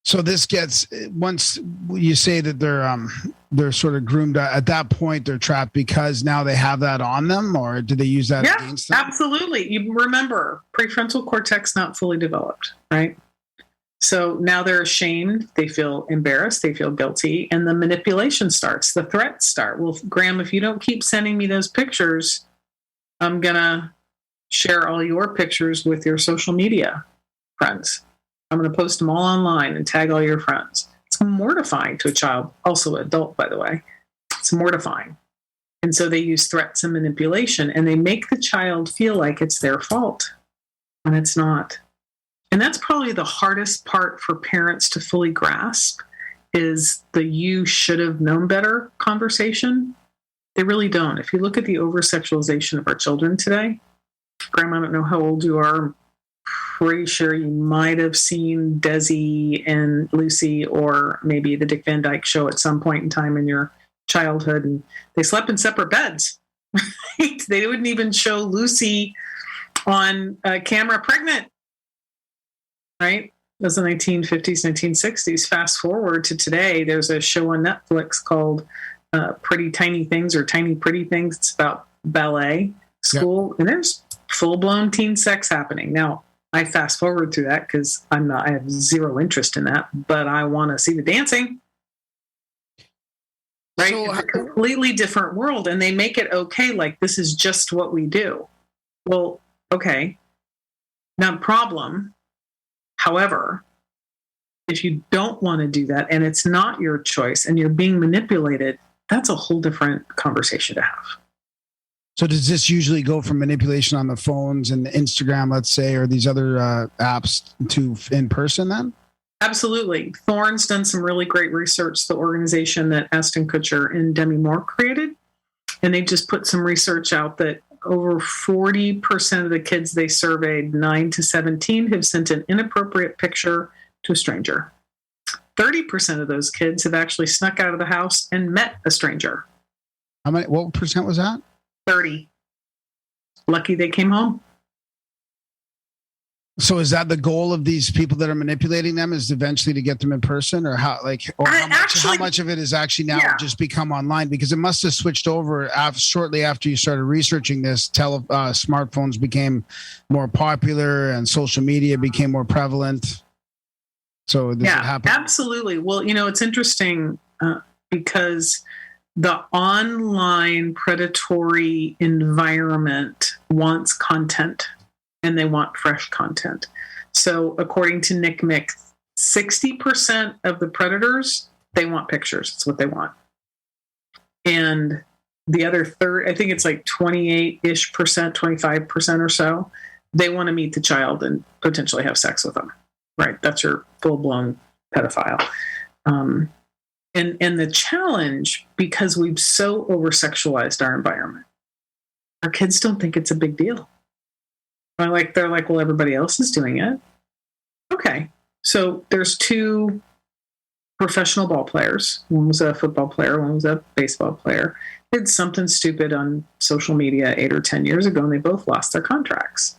So this gets, once you say that they're sort of groomed, at that point they're trapped because now they have that on them, or do they use that against them? Absolutely. You remember, prefrontal cortex not fully developed, right? So now they're ashamed, they feel embarrassed, they feel guilty, and the manipulation starts, the threats start. Well, Graham, if you don't keep sending me those pictures, I'm going to share all your pictures with your social media friends. I'm going to post them all online and tag all your friends. It's mortifying to a child, also an adult, by the way. It's mortifying. And so they use threats and manipulation, and they make the child feel like it's their fault when it's not. And that's probably the hardest part for parents to fully grasp, is the you should have known better conversation. They really don't. If you look at the over-sexualization of our children today, Graham, I don't know how old you are. I'm pretty sure you might have seen Desi and Lucy, or maybe the Dick Van Dyke Show at some point in time in your childhood, and they slept in separate beds. Right? They wouldn't even show Lucy on camera pregnant. Right? was the 1950s, 1960s. Fast forward to today, there's a show on Netflix called Pretty Tiny Things or Tiny Pretty Things. It's about ballet school, and there's full-blown teen sex happening. Now, I fast forward through that because I have zero interest in that, but I want to see the dancing. Right? So, it's a completely different world, and they make it okay, like this is just what we do. Well, okay, not a problem. However, if you don't want to do that and it's not your choice and you're being manipulated, that's a whole different conversation to have. So does this usually go from manipulation on the phones and the Instagram, let's say, or these other apps to in person then? Absolutely. Thorne's done some really great research, the organization that Ashton Kutcher and Demi Moore created. And they just put some research out that over 40% of the kids they surveyed, 9 to 17, have sent an inappropriate picture to a stranger. 30% of those kids have actually snuck out of the house and met a stranger. How many? What percent was that? 30. Lucky they came home. So is that the goal of these people that are manipulating them, is eventually to get them in person, or how, like, or how much of it is actually now just become online? Because it must have switched over shortly after you started researching this. Smartphones became more popular and social media became more prevalent. So does it happen? Absolutely. Well, it's interesting because the online predatory environment wants content. And they want fresh content. So according to Nick Mick, 60% of the predators, they want pictures. That's what they want. And the other third, I think it's like 28-ish percent, 25% or so, they want to meet the child and potentially have sex with them. Right? That's your full-blown pedophile. And the challenge, because we've so over-sexualized our environment, our kids don't think it's a big deal. They're like, well, everybody else is doing it. Okay. So there's 2 professional ball players. One was a football player. One was a baseball player. Did something stupid on social media 8 or 10 years ago, and they both lost their contracts.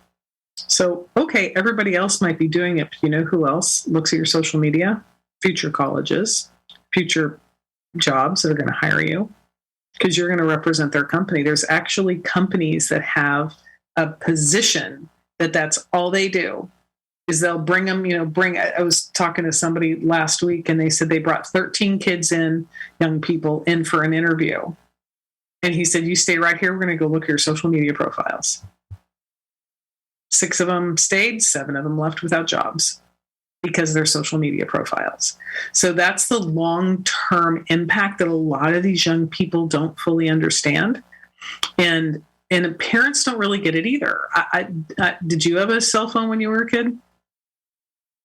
So, okay, everybody else might be doing it. But you know who else looks at your social media? Future colleges, future jobs that are going to hire you because you're going to represent their company. There's actually companies that have a position that's all they do is they'll bring them, I was talking to somebody last week and they said they brought 13 kids in, young people in for an interview. And he said, you stay right here. We're going to go look at your social media profiles. 6 of them stayed, 7 of them left without jobs because of their social media profiles. So that's the long-term impact that a lot of these young people don't fully understand. And parents don't really get it either. Did you have a cell phone when you were a kid?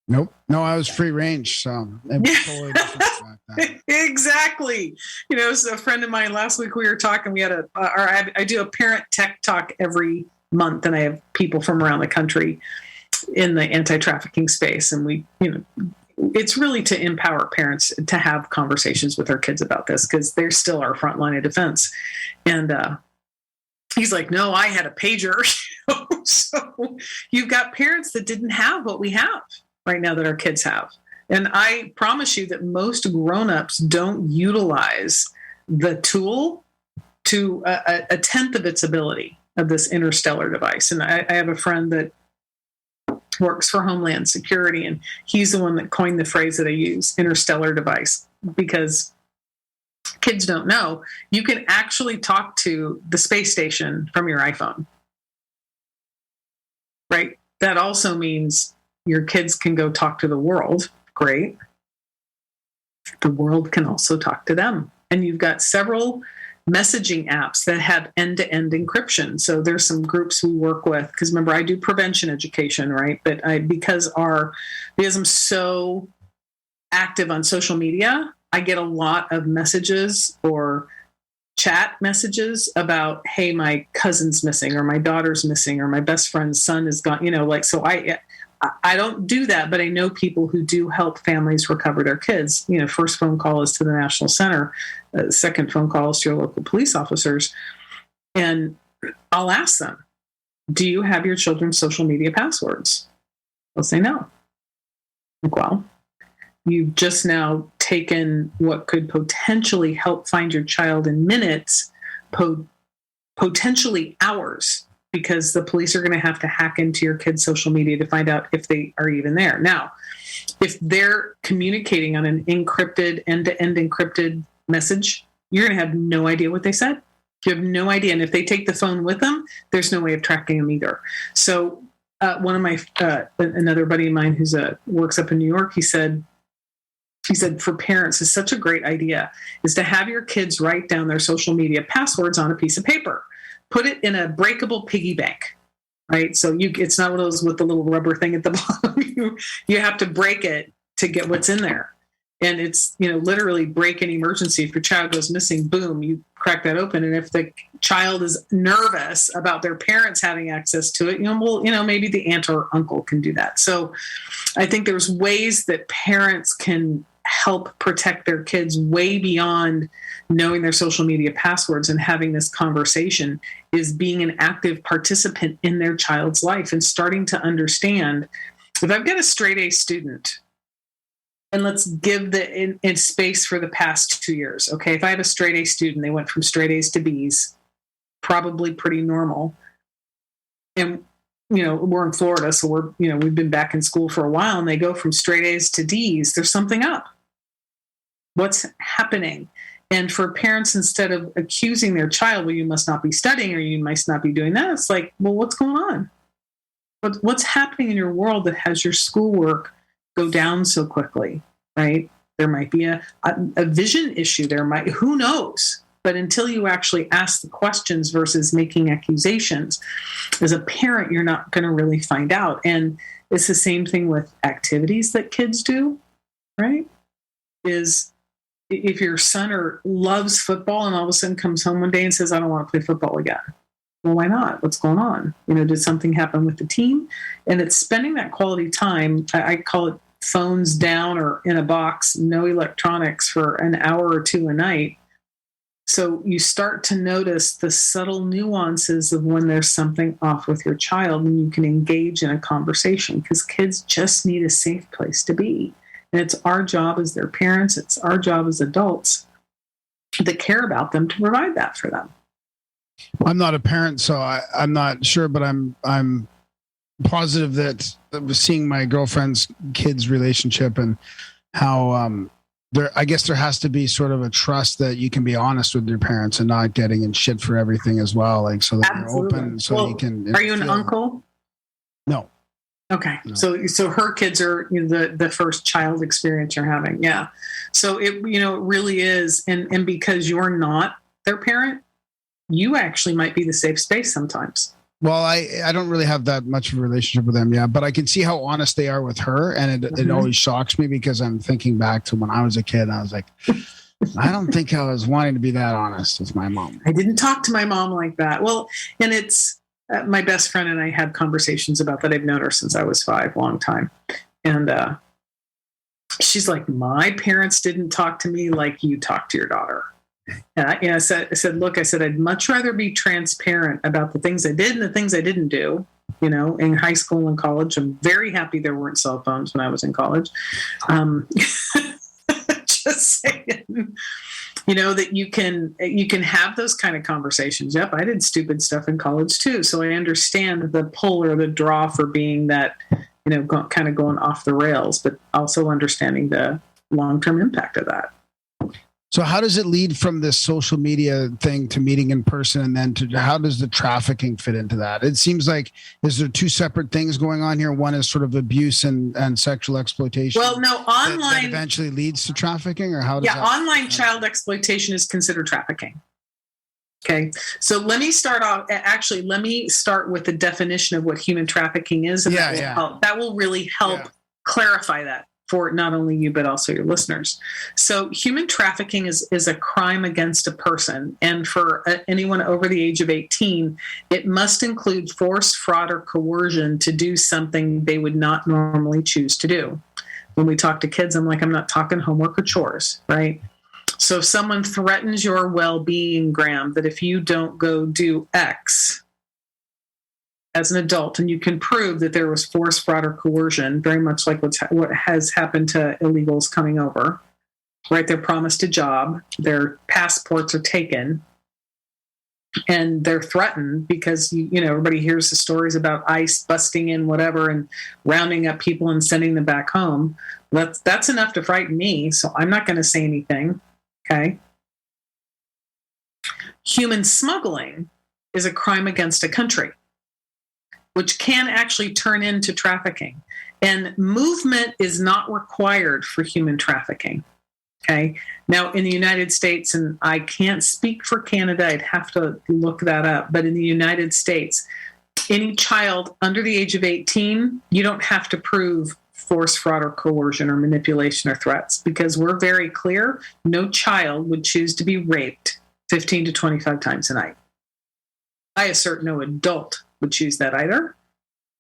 Nope. No, I was free range. So it was totally different back then. Exactly. So a friend of mine last week, we were talking, we had I do a parent tech talk every month, and I have people from around the country in the anti-trafficking space. And we, it's really to empower parents to have conversations with their kids about this because they're still our front line of defense. And, he's like, no, I had a pager. So you've got parents that didn't have what we have right now that our kids have. And I promise you that most grown-ups don't utilize the tool to a tenth of its ability of this interstellar device. And I have a friend that works for Homeland Security, and he's the one that coined the phrase that I use, interstellar device, because kids don't know, you can actually talk to the space station from your iPhone, right? That also means your kids can go talk to the world. Great. The world can also talk to them. And you've got several messaging apps that have end-to-end encryption. So there's some groups we work with, because remember, I do prevention education, right? But because I'm so active on social media, I get a lot of messages or chat messages about, hey, my cousin's missing, or my daughter's missing, or my best friend's son is gone. So I don't do that, but I know people who do help families recover their kids. First phone call is to the National Center. Second phone call is to your local police officers. And I'll ask them, do you have your children's social media passwords? They'll say no. Like, well, you've just now taken what could potentially help find your child in minutes, potentially hours, because the police are going to have to hack into your kid's social media to find out if they are even there. Now, if they're communicating on an encrypted, end-to-end encrypted message, you're going to have no idea what they said. You have no idea. And if they take the phone with them, there's no way of tracking them either. So one of my, another buddy of mine who's works up in New York, he said, for parents, is such a great idea is to have your kids write down their social media passwords on a piece of paper, put it in a breakable piggy bank, right? So it's not one of those with the little rubber thing at the bottom. You have to break it to get what's in there. And it's, literally break an emergency. If your child goes missing, boom, you crack that open. And if the child is nervous about their parents having access to it, maybe the aunt or uncle can do that. So I think there's ways that parents can help protect their kids way beyond knowing their social media passwords, and having this conversation is being an active participant in their child's life and starting to understand, if I've got a straight A student, and let's give in space for the past 2 years. Okay, if I have a straight A student, they went from straight A's to B's, probably pretty normal. And, we're in Florida, so we've been back in school for a while, and they go from straight A's to D's. There's something up. What's happening? And for parents, instead of accusing their child, well, you must not be studying or you must not be doing that, it's like, well, what's going on? What's happening in your world that has your schoolwork go down so quickly, right? There might be a vision issue. Who knows? But until you actually ask the questions versus making accusations, as a parent, you're not going to really find out. And it's the same thing with activities that kids do, right? Is if your son loves football and all of a sudden comes home one day and says, I don't want to play football again. Well, why not? What's going on? Did something happen with the team? And it's spending that quality time. I call it phones down or in a box, no electronics for an hour or two a night. So you start to notice the subtle nuances of when there's something off with your child, and you can engage in a conversation, because kids just need a safe place to be. And it's our job as their parents, it's our job as adults that care about them to provide that for them. I'm not a parent, so I'm not sure, but I'm positive that seeing my girlfriend's kids' relationship and how I guess there has to be sort of a trust that you can be honest with your parents and not getting in shit for everything as well, like so that Absolutely. You're open, so you can. Are you an uncle? No. Okay, no. So her kids are the first child experience you're having, yeah. So it it really is, and because you're not their parent, you actually might be the safe space sometimes. Well, I don't really have that much of a relationship with them, yeah, but I can see how honest they are with her, and it always shocks me, because I'm thinking back to when I was a kid, and I was like, I don't think I was wanting to be that honest with my mom. I didn't talk to my mom like that. Well, and it's my best friend and I had conversations about that. I've known her since I was 5, long time, and she's like, my parents didn't talk to me like you talk to your daughter. And I said, look, I'd much rather be transparent about the things I did and the things I didn't do, in high school and college. I'm very happy there weren't cell phones when I was in college. Just saying, that you can have those kind of conversations. Yep, I did stupid stuff in college too. So I understand the pull or the draw for being that, kind of going off the rails, but also understanding the long-term impact of that. So how does it lead from this social media thing to meeting in person, and then to how does the trafficking fit into that? It seems like, is there two separate things going on here? One is sort of abuse and sexual exploitation. Well, no, online that eventually leads to trafficking, or how does that online child exploitation is considered trafficking. Okay, so let me start with the definition of what human trafficking is, and that will really help clarify that for not only you, but also your listeners. So human trafficking is a crime against a person. And for anyone over the age of 18, it must include force, fraud, or coercion to do something they would not normally choose to do. When we talk to kids, I'm not talking homework or chores, right? So if someone threatens your well-being, Graham, that if you don't go do X, as an adult, and you can prove that there was force, fraud, or coercion, very much like what has happened to illegals coming over, right? They're promised a job, their passports are taken, and they're threatened because, everybody hears the stories about ICE busting in whatever and rounding up people and sending them back home. That's enough to frighten me, so I'm not going to say anything, okay? Human smuggling is a crime against a country, which can actually turn into trafficking. And movement is not required for human trafficking. Okay. Now, in the United States, and I can't speak for Canada, I'd have to look that up. But in the United States, any child under the age of 18, you don't have to prove force, fraud, or coercion, or manipulation, or threats, because we're very clear no child would choose to be raped 15 to 25 times a night. I assert no adult would choose that either.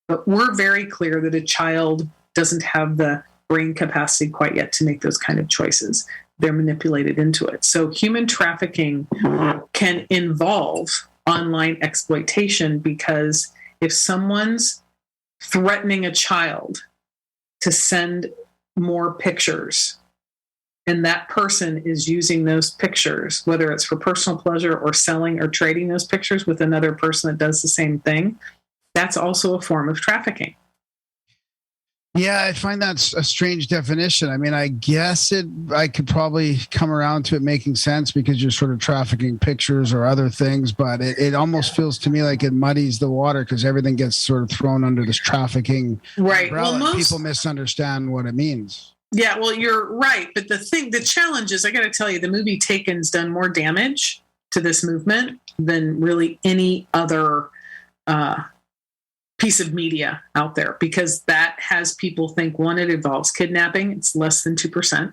But we're very clear that a child doesn't have the brain capacity quite yet to make those kind of choices. They're manipulated into it. So human trafficking can involve online exploitation, because if someone's threatening a child to send more pictures, and that person is using those pictures, whether it's for personal pleasure or selling or trading those pictures with another person that does the same thing, that's also a form of trafficking. Yeah, I find that's a strange definition. I mean, I guess I could probably come around to it making sense because you're sort of trafficking pictures or other things, but it almost feels to me like it muddies the water because everything gets sort of thrown under this trafficking umbrella. Well, people misunderstand what it means. Yeah, well, you're right. But the challenge is, I got to tell you, the movie Taken's done more damage to this movement than really any other piece of media out there, because that has people think, one, it involves kidnapping. It's less than 2%.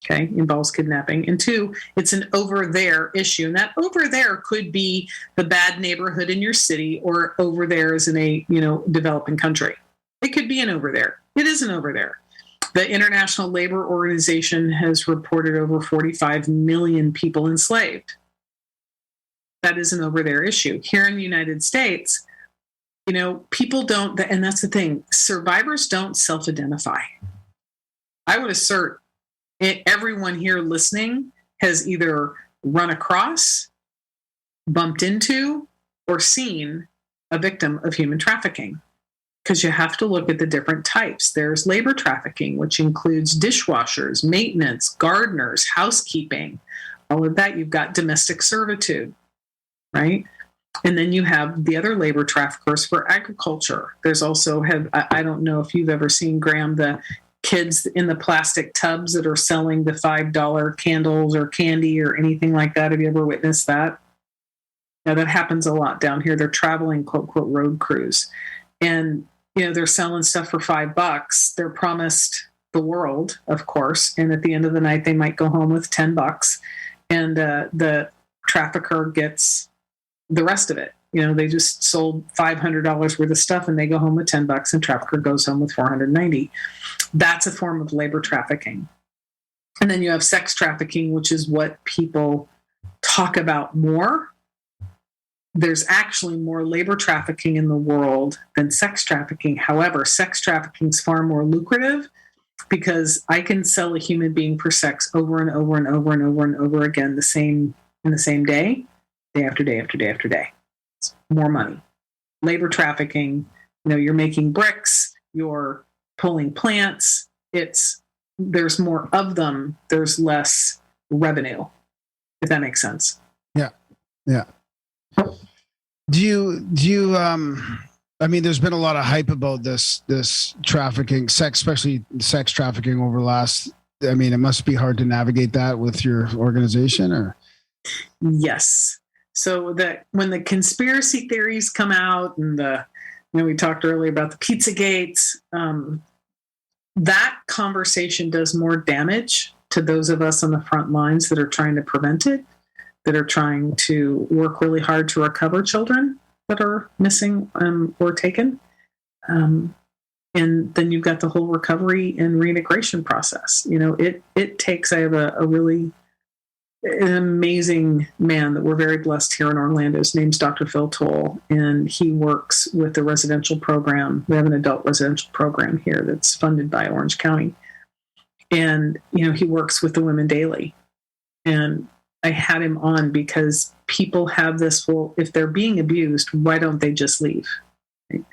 Okay, involves kidnapping. And two, it's an over there issue. And that over there could be the bad neighborhood in your city, or over there is in a, developing country. It could be an over there. It is an over there. The International Labor Organization has reported over 45 million people enslaved. That is an over there issue. Here in the United States, people don't, and that's the thing, survivors don't self-identify. I would assert everyone here listening has either run across, bumped into, or seen a victim of human trafficking, because you have to look at the different types. There's labor trafficking, which includes dishwashers, maintenance, gardeners, housekeeping, all of that. You've got domestic servitude, right? And then you have the other labor traffickers for agriculture. There's also, I don't know if you've ever seen, Graham, the kids in the plastic tubs that are selling the $5 candles or candy or anything like that. Have you ever witnessed that? Now, that happens a lot down here. They're traveling, quote, quote, road crews. And, they're selling stuff for $5. They're promised the world, of course. And at the end of the night, they might go home with $10. And the trafficker gets the rest of it. They just sold $500 worth of stuff and they go home with $10, and trafficker goes home with $490. That's a form of labor trafficking. And then you have sex trafficking, which is what people talk about more. There's actually more labor trafficking in the world than sex trafficking. However, sex trafficking is far more lucrative, because I can sell a human being for sex over and over and over and over and over again, in the same day after day after day after day. It's more money. Labor trafficking, you're making bricks, you're pulling plants. There's more of them. There's less revenue, if that makes sense. Yeah. Yeah. Do you there's been a lot of hype about this trafficking, especially sex trafficking over the last, it must be hard to navigate that with your organization, or? Yes. So when the conspiracy theories come out, and we talked earlier about the Pizzagates, that conversation does more damage to those of us on the front lines that are trying to prevent it, that are trying to work really hard to recover children that are missing or taken. And then you've got the whole recovery and reintegration process. It takes, I have a really an amazing man that we're very blessed here in Orlando. His name's Dr. Phil Toll, and he works with the residential program. We have an adult residential program here that's funded by Orange County. And, he works with the women daily. And I had him on because people have this, well, if they're being abused, why don't they just leave? Right?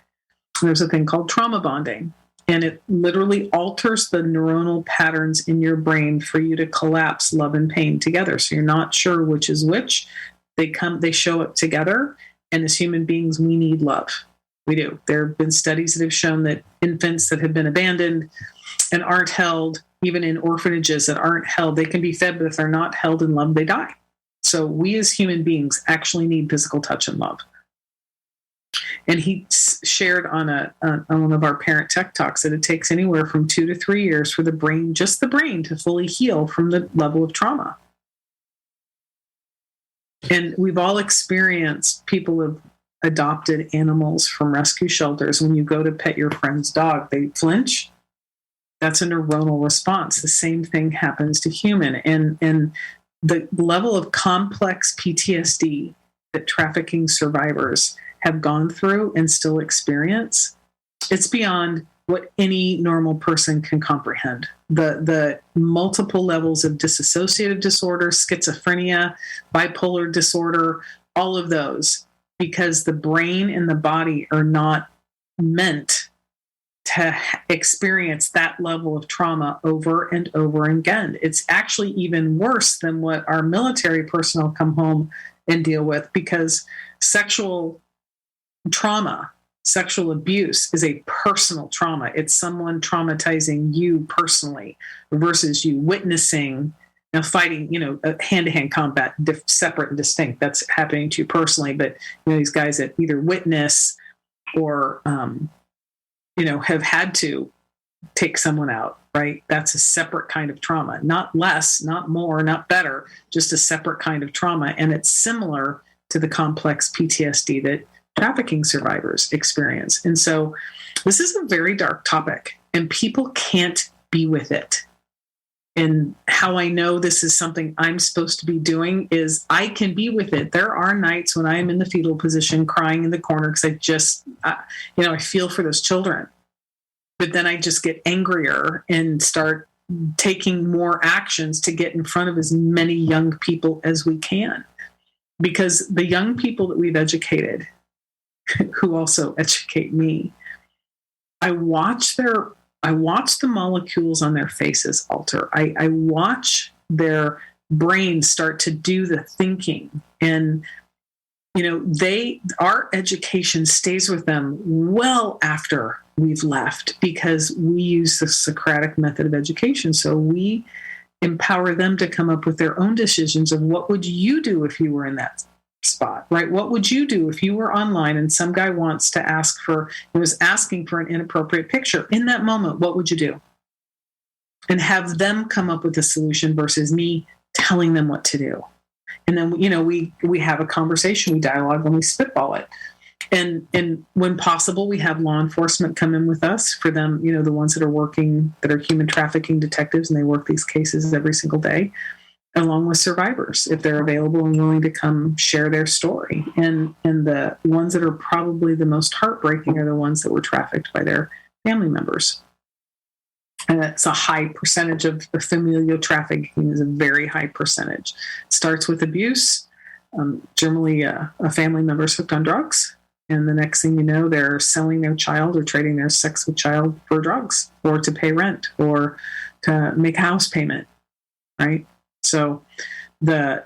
There's a thing called trauma bonding. And it literally alters the neuronal patterns in your brain for you to collapse love and pain together. So you're not sure which is which. They show up together. And as human beings, we need love. We do. There have been studies that have shown that infants that have been abandoned and aren't held, even in orphanages that aren't held, they can be fed, but if they're not held in love, they die. So we as human beings actually need physical touch and love. And he shared on one of our parent tech talks that it takes anywhere from 2 to 3 years for the brain, just the brain, to fully heal from the level of trauma. And we've all experienced, people have adopted animals from rescue shelters. When you go to pet your friend's dog, they flinch. That's a neuronal response. The same thing happens to human. And the level of complex PTSD that trafficking survivors have gone through and still experience, it's beyond what any normal person can comprehend. The multiple levels of dissociative disorder, schizophrenia, bipolar disorder, all of those, because the brain and the body are not meant to experience that level of trauma over and over again. It's actually even worse than what our military personnel come home and deal with, because sexual trauma, sexual abuse is a personal trauma. It's someone traumatizing you personally versus you witnessing fighting, hand-to-hand combat, separate and distinct. That's happening to you personally. But, these guys that either witness or, have had to take someone out, right? That's a separate kind of trauma, not less, not more, not better, just a separate kind of trauma. And it's similar to the complex PTSD that trafficking survivors experience. And so this is a very dark topic, and people can't be with it. And how I know this is something I'm supposed to be doing is I can be with it. There are nights when I am in the fetal position crying in the corner because I feel for those children. But then I just get angrier and start taking more actions to get in front of as many young people as we can. Because the young people that we've educated, who also educate me, I watch the molecules on their faces alter. I watch their brains start to do the thinking. And, our education stays with them well after we've left, because we use the Socratic method of education. So we empower them to come up with their own decisions of what would you do if you were in that spot, right? What would you do if you were online and some guy was asking for an inappropriate picture? In that moment, what would you do? And have them come up with a solution versus me telling them what to do. And then, we have a conversation, we dialogue, and we spitball it. And when possible, we have law enforcement come in with us for them, the ones that are human trafficking detectives, and they work these cases every single day, along with survivors, if they're available and willing to come share their story. And the ones that are probably the most heartbreaking are the ones that were trafficked by their family members. And it's a high percentage of familial trafficking, is a very high percentage. It starts with abuse. Generally, a family member is hooked on drugs. And the next thing you know, they're selling their child or trading their sex with child for drugs, or to pay rent, or to make a house payment, right? So the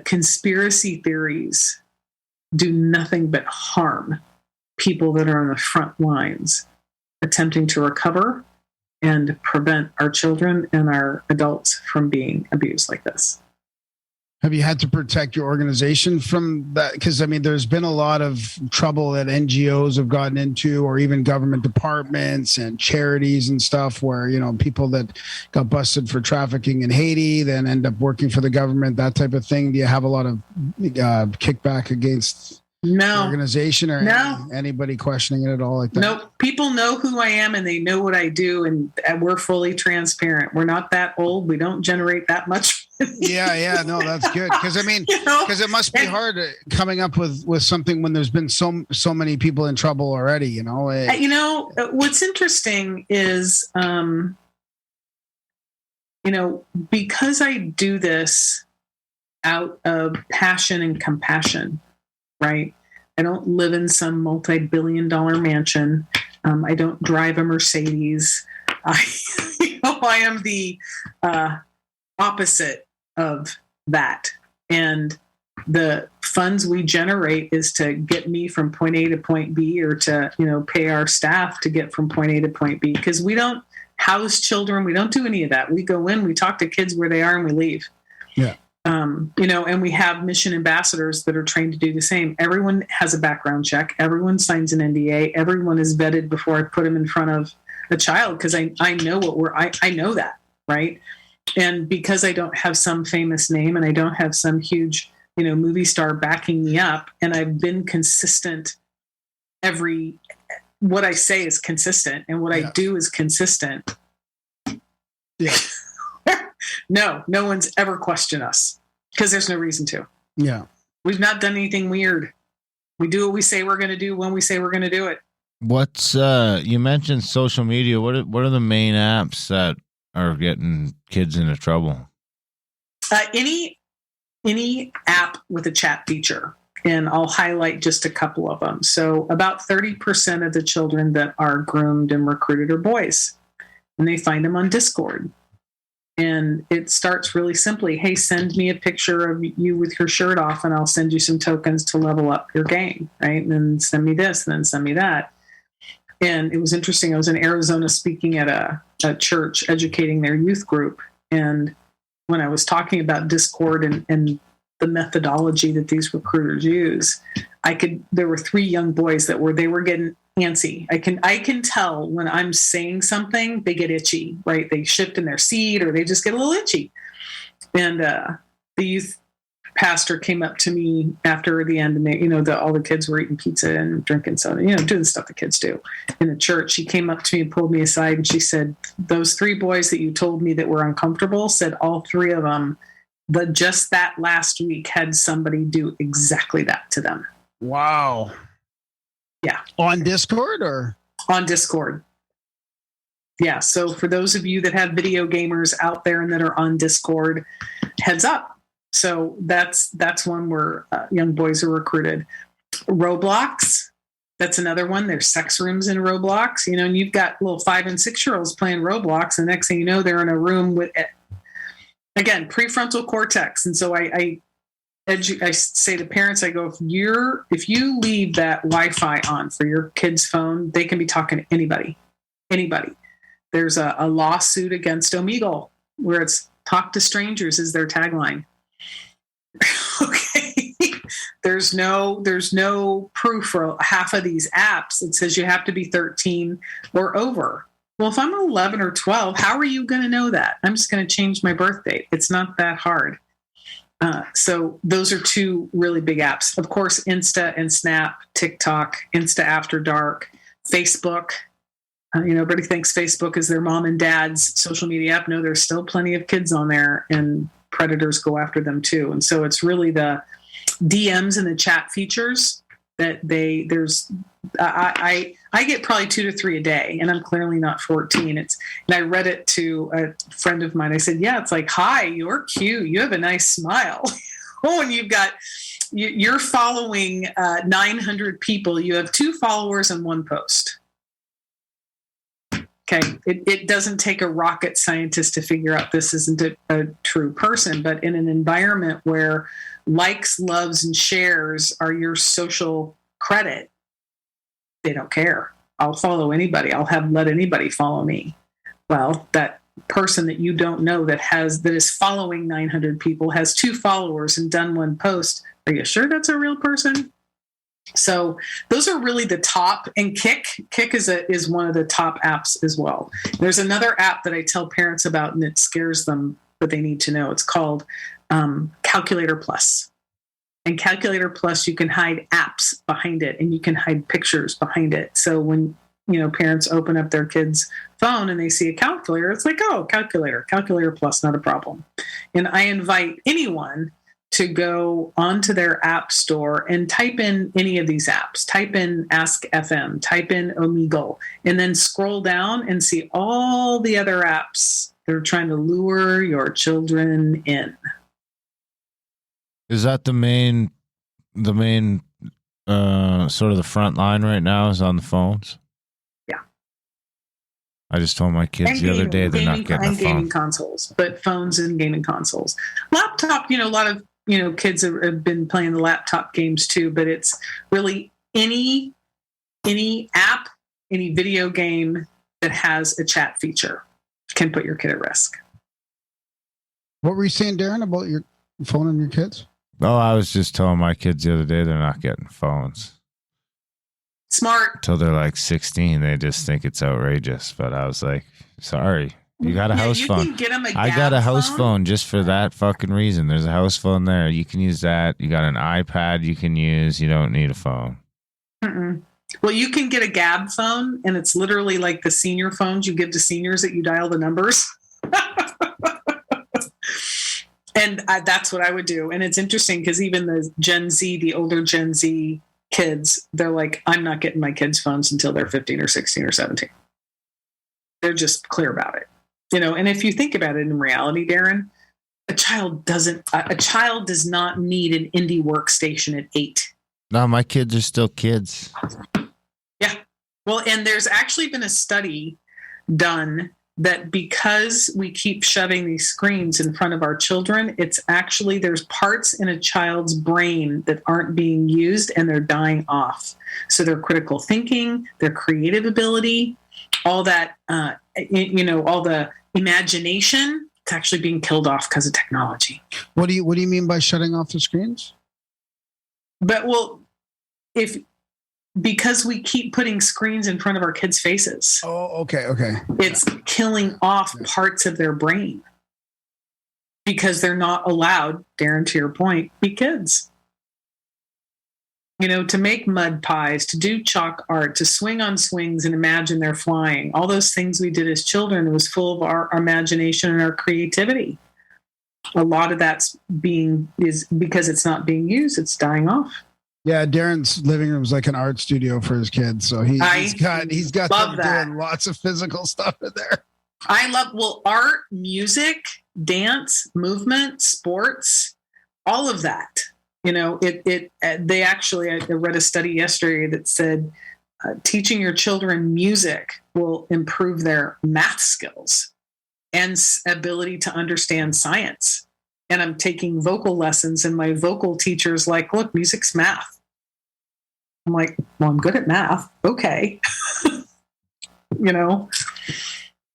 conspiracy theories do nothing but harm people that are on the front lines attempting to recover and prevent our children and our adults from being abused like this. Have you had to protect your organization from that? Because, there's been a lot of trouble that NGOs have gotten into, or even government departments and charities and stuff, where, people that got busted for trafficking in Haiti then end up working for the government, that type of thing. Do you have a lot of kickback against the organization, or anybody questioning it at all like that? Nope. People know who I am and they know what I do, and we're fully transparent. We're not that old. We don't generate that much Yeah. No, that's good. Because I mean, because it must be hard coming up with something when there's been so many people in trouble already. What's interesting is, because I do this out of passion and compassion, right? I don't live in some multi-billion-dollar mansion. I don't drive a Mercedes. I am the opposite of that. And the funds we generate is to get me from point A to point B, or to, pay our staff to get from point A to point B. Because we don't house children. We don't do any of that. We go in, we talk to kids where they are, and we leave. Yeah. And we have mission ambassadors that are trained to do the same. Everyone has a background check. Everyone signs an NDA. Everyone is vetted before I put them in front of a child, because I know I know that, right? And because I don't have some famous name, and I don't have some huge, movie star backing me up, and I've been consistent. What I say is consistent, and what I do is consistent. Yeah. No one's ever questioned us, because there's no reason to. Yeah. We've not done anything weird. We do what we say we're going to do when we say we're going to do it. What's you mentioned social media? What are the main apps that are getting kids into trouble? Any app with a chat feature, and I'll highlight just a couple of them. So about 30% of the children that are groomed and recruited are boys, and they find them on Discord. And it starts really simply. Hey, send me a picture of you with your shirt off, and I'll send you some tokens to level up your game, right? And then send me this, and then send me that. And it was interesting. I was in Arizona speaking at a church, educating their youth group. And when I was talking about Discord and the methodology that these recruiters use, there were 3 young boys that were getting antsy. I can tell when I'm saying something, they get itchy, right? They shift in their seat, or they just get a little itchy. And the youth pastor came up to me after the end, and they, all the kids were eating pizza and drinking soda, doing stuff the kids do in the church. She came up to me and pulled me aside, and she said, "Those 3 boys that you told me that were uncomfortable," said all 3 of them, just that last week had somebody do exactly that to them. Wow. Yeah. On Discord or? On Discord. Yeah. So for those of you that have video gamers out there and that are on Discord, heads up. So that's one where young boys are recruited. Roblox. That's another one. There's sex rooms in Roblox, and you've got little 5 and 6-year-olds playing Roblox. And next thing you know, they're in a room with, again, prefrontal cortex. And so I say to parents, I go, if you leave that Wi-Fi on for your kid's phone, they can be talking to anybody. There's a lawsuit against Omegle where it's "talk to strangers" is their tagline. Okay. There's no proof for half of these apps. It says you have to be 13 or over. Well, if I'm 11 or 12, how are you going to know that? I'm just going to change my birth date. It's not that hard. So those are 2 really big apps. Of course, Insta and Snap, TikTok, Insta After Dark, Facebook. Everybody thinks Facebook is their mom and dad's social media app. No, there's still plenty of kids on there, and predators go after them too. And so it's really the DMs and the chat features that I get probably 2 to 3 a day, and I'm clearly not 14. And I read it to a friend of mine. I said, yeah, it's like, "Hi, you're cute. You have a nice smile." Oh, and you're following 900 people. You have 2 followers and 1 post. Okay. It doesn't take a rocket scientist to figure out this isn't a true person, but in an environment where likes, loves, and shares are your social credit, they don't care. I'll follow anybody. Let anybody follow me. Well, that person that you don't know that is following 900 people has 2 followers and done 1 post. Are you sure that's a real person? So those are really the top. And Kick is one of the top apps as well. There's another app that I tell parents about, and it scares them, but they need to know. It's called Calculator Plus. And Calculator Plus, you can hide apps behind it, and you can hide pictures behind it. So when parents open up their kids' phone and they see a calculator. It's like, oh, calculator plus, not a problem. And I invite anyone to go onto their app store and type in any of these apps. Type in Ask FM, type in Omegle, and then scroll down and see all the other apps that are trying to lure your children in. Is that the main sort of the front line right now is on the phones? Yeah. I just told my kids the other day they're not getting a phone. Gaming consoles, but phones and gaming consoles. Laptop, a lot of kids have been playing the laptop games too, but it's really any app, any video game that has a chat feature can put your kid at risk. What were you saying, Darren, about your phone and your kids? Oh, I was just telling my kids the other day they're not getting phones. Smart. Until they're like 16, they just think it's outrageous. But I was like, sorry. You got a house phone. I got a house phone just for that fucking reason. There's a house phone there. You can use that. You got an iPad you can use. You don't need a phone. Mm-mm. Well, you can get a Gab phone, and it's literally like the senior phones you give to seniors that you dial the numbers. And that's what I would do. And it's interesting because even the older Gen Z kids, they're like, I'm not getting my kids' phones until they're 15 or 16 or 17. They're just clear about it. And if you think about it in reality, Darren, a child does not need an indie workstation at 8. No, my kids are still kids. Yeah. Well, and there's actually been a study done that because we keep shoving these screens in front of our children, there's parts in a child's brain that aren't being used and they're dying off. So their critical thinking, their creative ability, all that, all the imagination, it's actually being killed off because of technology. What do you mean by shutting off the screens? But because we keep putting screens in front of our kids' faces. Oh, okay. It's killing off parts of their brain because they're not allowed, Darren, to your point, be kids. To make mud pies, to do chalk art, to swing on swings and imagine they're flying. All those things we did as children, it was full of our imagination and our creativity. A lot of that's is because it's not being used, it's dying off. Yeah, Darren's living room is like an art studio for his kids, so he's got them doing lots of physical stuff in there. I love art, music, dance, movement, sports, all of that. They actually, I read a study yesterday that said teaching your children music will improve their math skills and ability to understand science. And I'm taking vocal lessons, and my vocal teacher's like, look, music's math. I'm like, well, I'm good at math. Okay.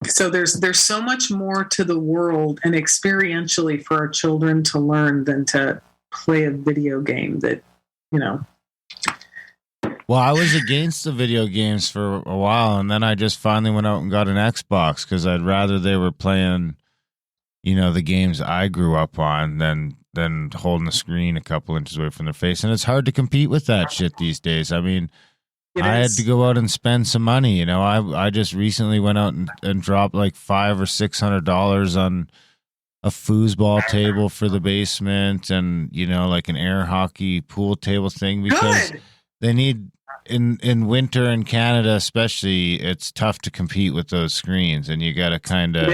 So there's so much more to the world and experientially for our children to learn than to play a video game that, Well, I was against the video games for a while, and then I just finally went out and got an Xbox because I'd rather they were playing, the games I grew up on than holding the screen a couple inches away from their face. And it's hard to compete with that shit these days. I mean, I had to go out and spend some money. I just recently went out and dropped like $500 or $600 on a foosball table for the basement and, like an air hockey pool table thing because they need in winter in Canada, especially, it's tough to compete with those screens. And you got to kind of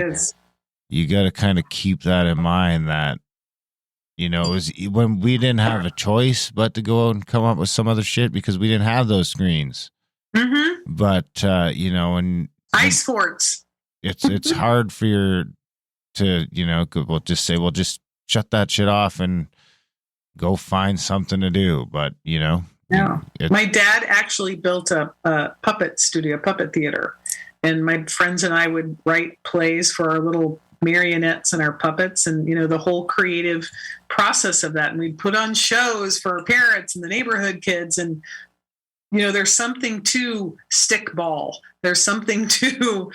keep that in mind that, it was when we didn't have a choice but to go out and come up with some other shit because we didn't have those screens. Mm-hmm. But, when ice sports, it's hard for just shut that shit off and go find something to do. But, No. My dad actually built a puppet studio, puppet theater. And my friends and I would write plays for our little marionettes and our puppets and, the whole creative process of that. And we'd put on shows for our parents and the neighborhood kids. And, there's something to stickball. There's something to,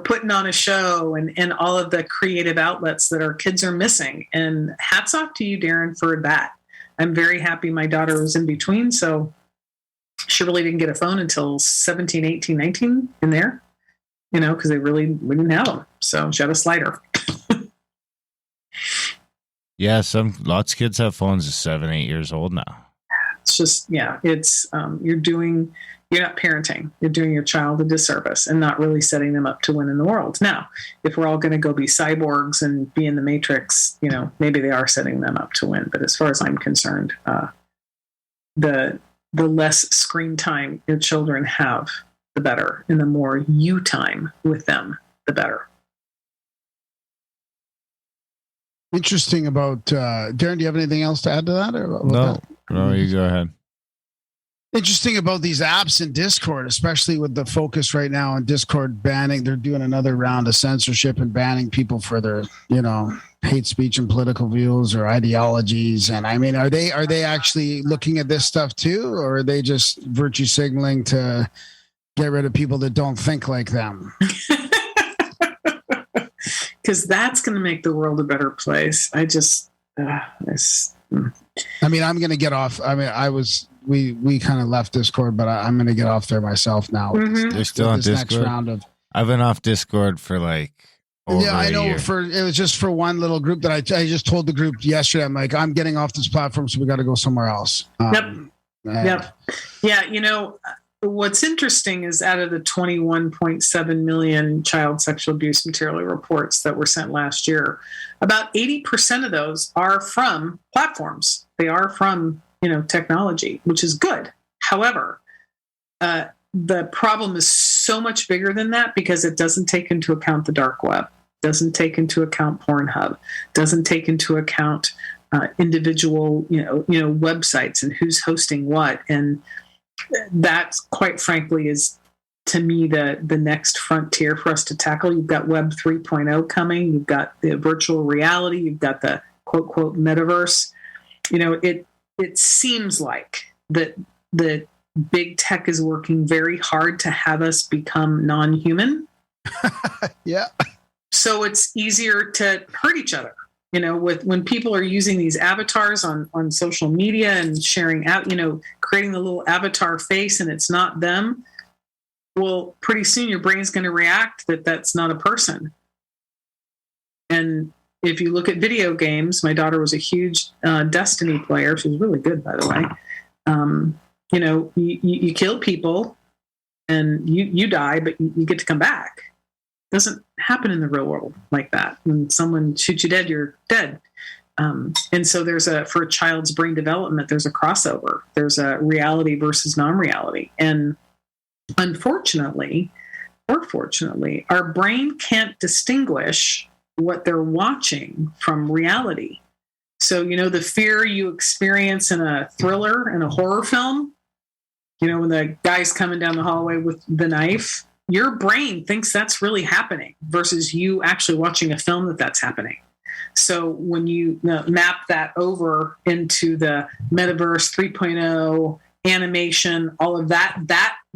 putting on a show and all of the creative outlets that our kids are missing. And hats off to you, Darren, for that. I'm very happy my daughter was in between. So she really didn't get a phone until 17, 18, 19 in there, because we didn't have them. So she had a slider. Yeah, lots of kids have phones at 7, 8 years old now. It's just, it's, you're not parenting. You're doing your child a disservice and not really setting them up to win in the world. Now, if we're all going to go be cyborgs and be in the Matrix, maybe they are setting them up to win. But as far as I'm concerned, the less screen time your children have, the better. And the more you time with them, the better. Interesting about Darren. Do you have anything else to add to that? No, you go ahead. Interesting about these apps in Discord, especially with the focus right now on Discord banning. They're doing another round of censorship and banning people for their, hate speech and political views or ideologies. And I mean, are they actually looking at this stuff too, or are they just virtue signaling to get rid of people that don't think like them? Because that's going to make the world a better place. I'm going to get off. I mean, we kind of left Discord, but I'm going to get off there myself now. Mm-hmm. They're still on Discord. Next round I've been off Discord for over I know. a year. It was just for one little group that I just told the group yesterday. I'm like, I'm getting off this platform, so we got to go somewhere else. Yep. Yeah. What's interesting is out of the 21.7 million child sexual abuse material reports that were sent last year, about 80% of those are from platforms. They are from, technology, which is good. However, the problem is so much bigger than that because it doesn't take into account the dark web, doesn't take into account Pornhub, doesn't take into account individual, websites and who's hosting what. And that, quite frankly, is to me the next frontier for us to tackle. You've got Web 3.0 coming. You've got the virtual reality. You've got the quote quote metaverse. It seems like that big tech is working very hard to have us become non-human. Yeah. So it's easier to hurt each other. When people are using these avatars on social media and sharing out, creating the little avatar face and it's not them. Well, pretty soon your brain's going to react that that's not a person. And if you look at video games, my daughter was a huge Destiny player. She was really good, by the way. You kill people and you die, but you get to come back. It doesn't happen in the real world like that. When someone shoots you dead, you're dead. And so for a child's brain development, there's a crossover. There's a reality versus non-reality. And unfortunately, or fortunately, our brain can't distinguish what they're watching from reality. So, the fear you experience in a thriller and a horror film, when the guy's coming down the hallway with the knife, your brain thinks that's really happening versus you actually watching a film that's happening. So when you map that over into the metaverse 3.0, animation, all of that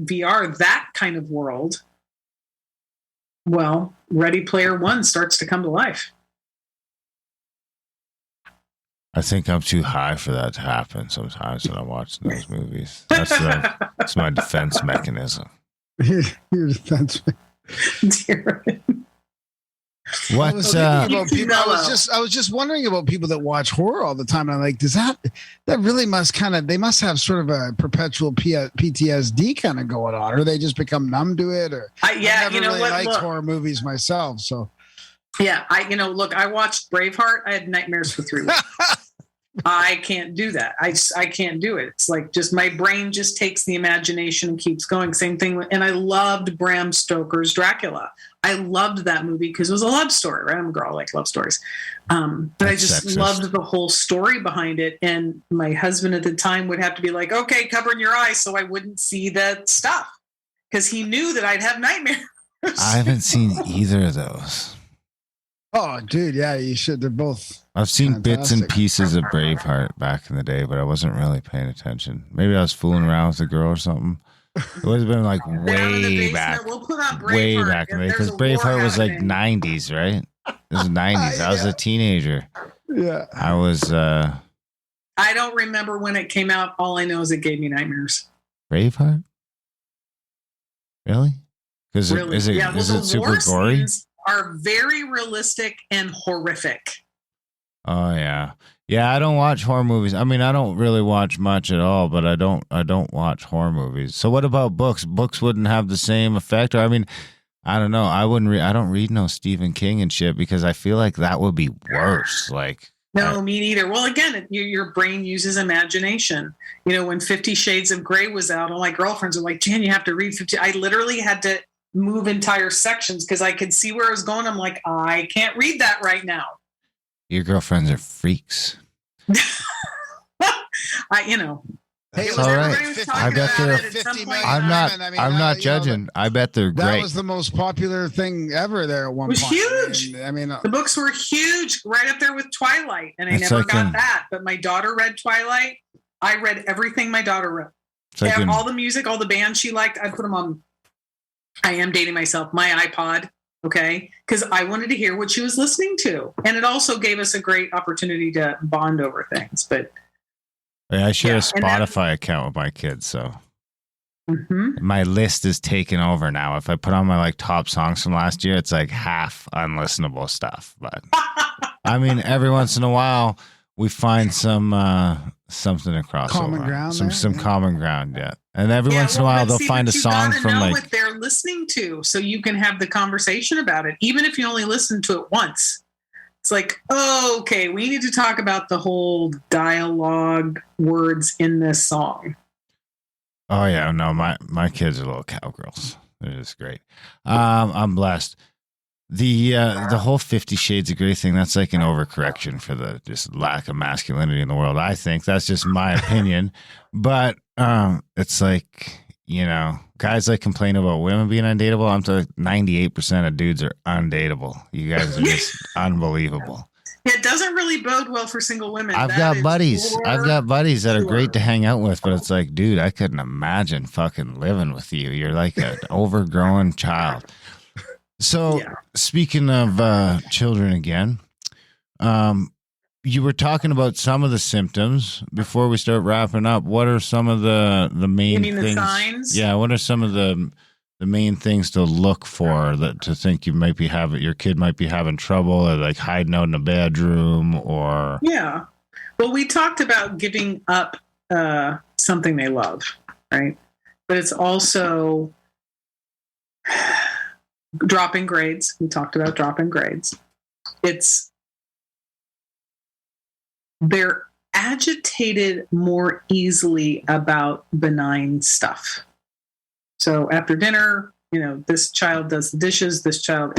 VR, that kind of world, well, Ready Player One starts to come to life. I think I'm too high for that to happen sometimes when I'm watching those movies. That's my defense mechanism. Your defense. What's I was just wondering about people that watch horror all the time. And I'm like, that really they must have sort of a perpetual PTSD kind of going on, or they just become numb to it. Or I've never really liked horror movies myself. So yeah, I watched Braveheart. I had nightmares for 3 weeks. I can't do that. I can't do it. It's like just my brain just takes the imagination and keeps going. Same thing. And I loved Bram Stoker's Dracula. I loved that movie because it was a love story, right? I'm a girl, I like love stories. But I just loved the whole story behind it. And my husband at the time would have to be like, okay, covering your eyes so I wouldn't see the stuff because he knew that I'd have nightmares. I haven't seen either of those. Oh, dude, yeah, you should. They're both. I've seen fantastic. Bits and pieces of Braveheart back in the day, but I wasn't really paying attention. Maybe I was fooling around with a girl or something. It would have been like way back. We'll put on way back in the day, because Braveheart was like 90s, right? It was 90s. I was a teenager. Yeah. I was. I don't remember when it came out. All I know is it gave me nightmares. Braveheart? Really? Because Really? is it Yeah, well, is it the super war gory? scenes are very realistic and horrific. Oh yeah. Yeah, I don't watch horror movies. I mean, I don't really watch much at all, but I don't watch horror movies. So what about books? Books wouldn't have the same effect. Or I mean, I don't know. I wouldn't I don't read no Stephen King and shit because I feel like that would be worse. Like No, me neither. Well, again, your brain uses imagination. You know, when 50 Shades of Grey was out, all my girlfriends were like, Jan, you have to read 50. I literally had to move entire sections because I could see where I was going. I'm like, I can't read that right now. your girlfriends are freaks. Hey, It's all right. everybody was talking I bet about they're it at some 50 point. I'm not judging. I bet they're That great. was the most popular thing ever there at one It was point. huge. I mean, The books were huge, right up there with Twilight, and I It's never like got that. But my daughter read Twilight. I read everything my daughter read. It's like in- All the music, all the bands she liked, I put them on. I am dating myself. My iPod, okay, because I wanted to hear what she was listening to, and it also gave us a great opportunity to bond over things. But I share a Yeah, and that- Spotify account with my kids, so mhm. my list is taken over now. If I put on my like top songs from last year, it's like half unlistenable stuff. But I mean, every once in a while we find some something to cross Common over. ground Some there, yeah. common ground, yeah. And every once in a well, while but they'll see, find a but you song gotta from know like what they're listening to, so you can have the conversation about it, even if you only listen to it once. It's like, oh, okay, we need to talk about the whole dialogue words in this song. oh yeah, no, my kids are little cowgirls. They're just great. I'm blessed. The whole 50 Shades of Grey thing, that's like an overcorrection for the just lack of masculinity in the world. I think that's just my opinion. But it's like, you know, guys like complain about women being undateable. I'm talking 98% of dudes are undateable. You guys are just unbelievable. It doesn't really bode well for single women. I've That got is buddies. for I've got buddies that are sure. great to hang out with, but it's like, dude, I couldn't imagine fucking living with you. You're like an overgrown child. So Yeah. speaking of children again, you were talking about some of the symptoms before we start wrapping up. What are some of the main You mean the things? signs? Yeah, what are some of the main things to look for that to think you might be having your kid might be having trouble or like hiding out in a bedroom or Yeah. Well, we talked about giving up something they love, right? But it's also dropping grades. We talked about dropping grades. They're agitated more easily about benign stuff. So after dinner, you know, this child does the dishes, this child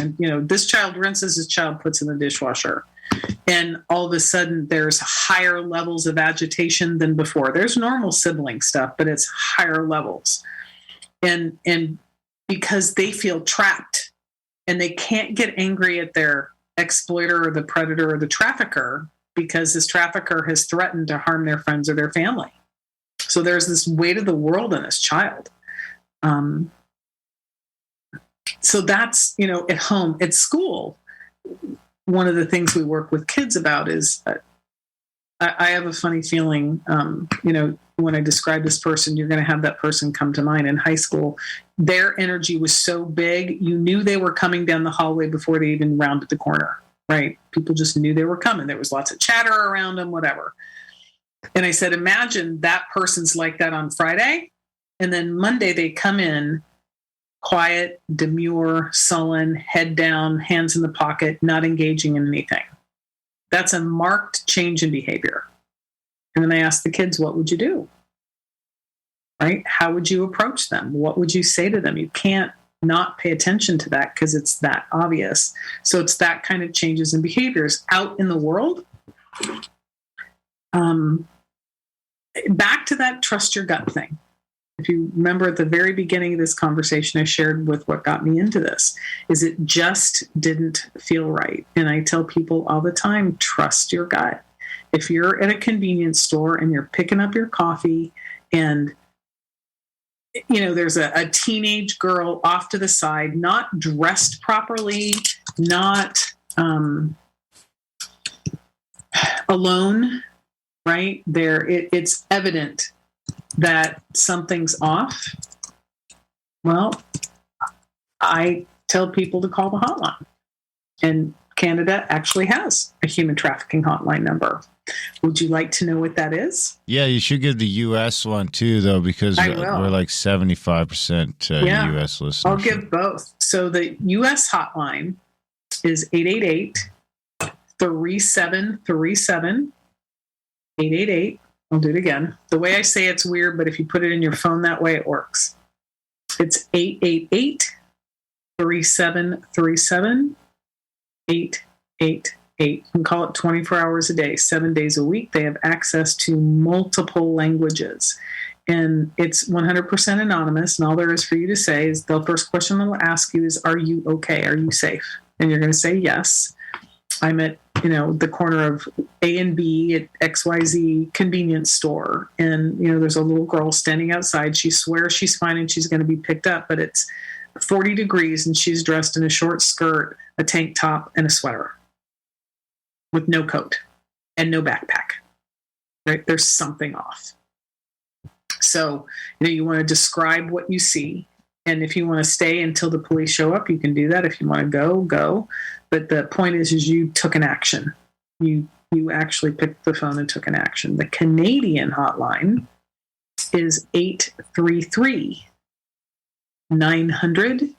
rinses, this child puts in the dishwasher. And all of a sudden there's higher levels of agitation than before. There's normal sibling stuff, but it's higher levels. And because they feel trapped and they can't get angry at their exploiter or the predator or the trafficker because this trafficker has threatened to harm their friends or their family. So there's this weight of the world on this child. So that's, you know, at home. At school, one of the things we work with kids about is I have a funny feeling, you know, when I describe this person, you're going to have that person come to mind. In high school, their energy was so big, you knew they were coming down the hallway before they even rounded the corner, right? People just knew they were coming. There was lots of chatter around them, whatever. And I said, imagine that person's like that on Friday. And then Monday they come in quiet, demure, sullen, head down, hands in the pocket, not engaging in anything. That's a marked change in behavior. And then I asked the kids, what would you do? Right? How would you approach them? What would you say to them? You can't not pay attention to that because it's that obvious. So it's that kind of changes in behaviors out in the world. Back to that trust your gut thing. If you remember at the very beginning of this conversation, I shared with what got me into this, is it just didn't feel right. And I tell people all the time, trust your gut. If you're at a convenience store and you're picking up your coffee and, you know, there's a teenage girl off to the side, not dressed properly, not alone, right? It's evident that something's off, well, I tell people to call the hotline. And Canada actually has a human trafficking hotline number. Would you like to know what that is? Yeah, you should give the U.S. one too, though, because we're like 75% U.S. listeners. I'll give both. So the U.S. hotline is 888-3737. 888. I'll do it again. The way I say it's weird, but if you put it in your phone that way, it works. It's 888-3737. 888. You can call it 24 hours a day, 7 days a week. They have access to multiple languages. And it's 100% anonymous. And all there is for you to say is the first question they'll ask you is, are you okay? Are you safe? And you're going to say yes. I'm at, the corner of A and B at XYZ convenience store. And, there's a little girl standing outside. She swears she's fine and she's going to be picked up, but it's 40 degrees and she's dressed in a short skirt, a tank top, and a sweater with no coat and no backpack, right? There's something off. So, you want to describe what you see. And if you want to stay until the police show up, you can do that. If you want to go. But the point is you took an action. You actually picked the phone and took an action. The Canadian hotline is 833 900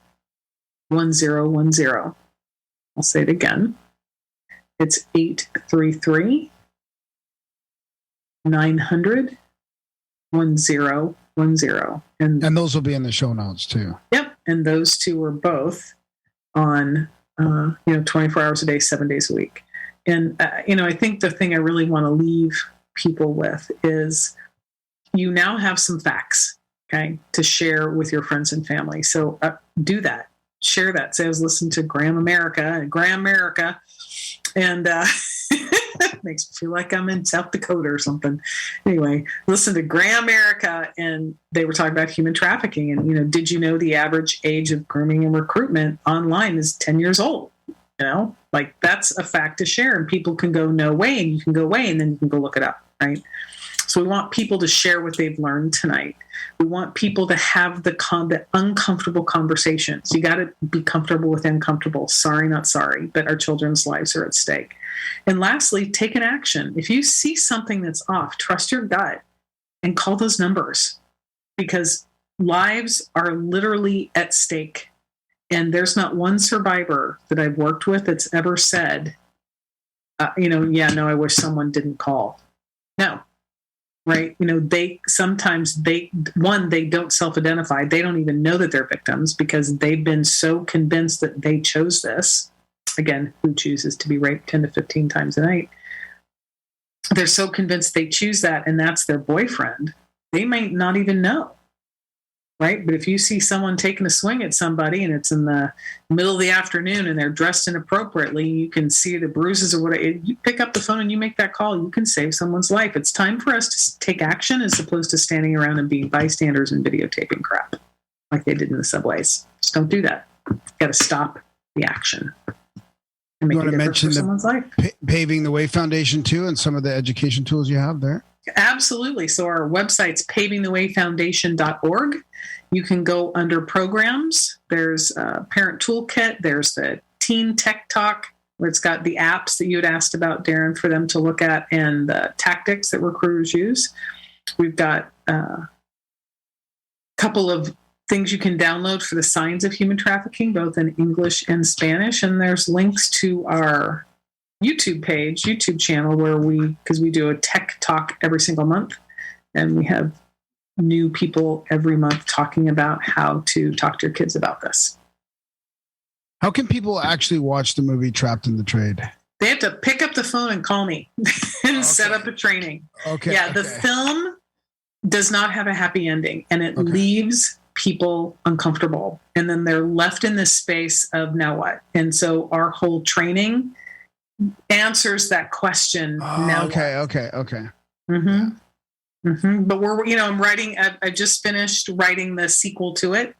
1010. I'll say it again. It's 833 900 1010. And those will be in the show notes too. Yep. And those two are both on 24 hours a day, 7 days a week. And I think the thing I really want to leave people with is you now have some facts, okay, to share with your friends and family. So do that. Share that. Say I was listening to Graham America, and it makes me feel like I'm in South Dakota or something. Anyway, listen to Graham America, and they were talking about human trafficking. And, did you know the average age of grooming and recruitment online is 10 years old? That's a fact to share, and people can go, no way, and you can go away, and then you can go look it up, right? So we want people to share what they've learned tonight. We want people to have the uncomfortable conversations. You got to be comfortable with uncomfortable. Sorry, not sorry, but our children's lives are at stake. And lastly, take an action. If you see something that's off, trust your gut and call those numbers, because lives are literally at stake. And there's not one survivor that I've worked with that's ever said, I wish someone didn't call. No. Right? They don't self-identify. They don't even know that they're victims because they've been so convinced that they chose this. Again, who chooses to be raped 10 to 15 times a night? They're so convinced they choose that and that's their boyfriend. They might not even know. Right? But if you see someone taking a swing at somebody and it's in the middle of the afternoon and they're dressed inappropriately, you can see the bruises or whatever. You pick up the phone and you make that call. You can save someone's life. It's time for us to take action as opposed to standing around and being bystanders and videotaping crap like they did in the subways. Just don't do that. You got to stop the action. And make you want to mention someone's life. Paving the Way Foundation too, and some of the education tools you have there? Absolutely. So our website's pavingthewayfoundation.org. You can go under programs. There's a parent toolkit. There's the teen tech talk, where it's got the apps that you had asked about, Darren, for them to look at, and the tactics that recruiters use. We've got a couple of things you can download for the signs of human trafficking, both in English and Spanish. And there's links to our YouTube channel, because we do a tech talk every single month, and we have new people every month talking about how to talk to your kids about this. How can people actually watch the movie Trapped in the Trade? They have to pick up the phone and call me and set up a training. Okay. Yeah, the film does not have a happy ending, and it leaves people uncomfortable. And then they're left in this space of now what? And so our whole training answers that question. Now okay. Mm-hmm. Mm-hmm. But I'm writing, I just finished writing the sequel to it.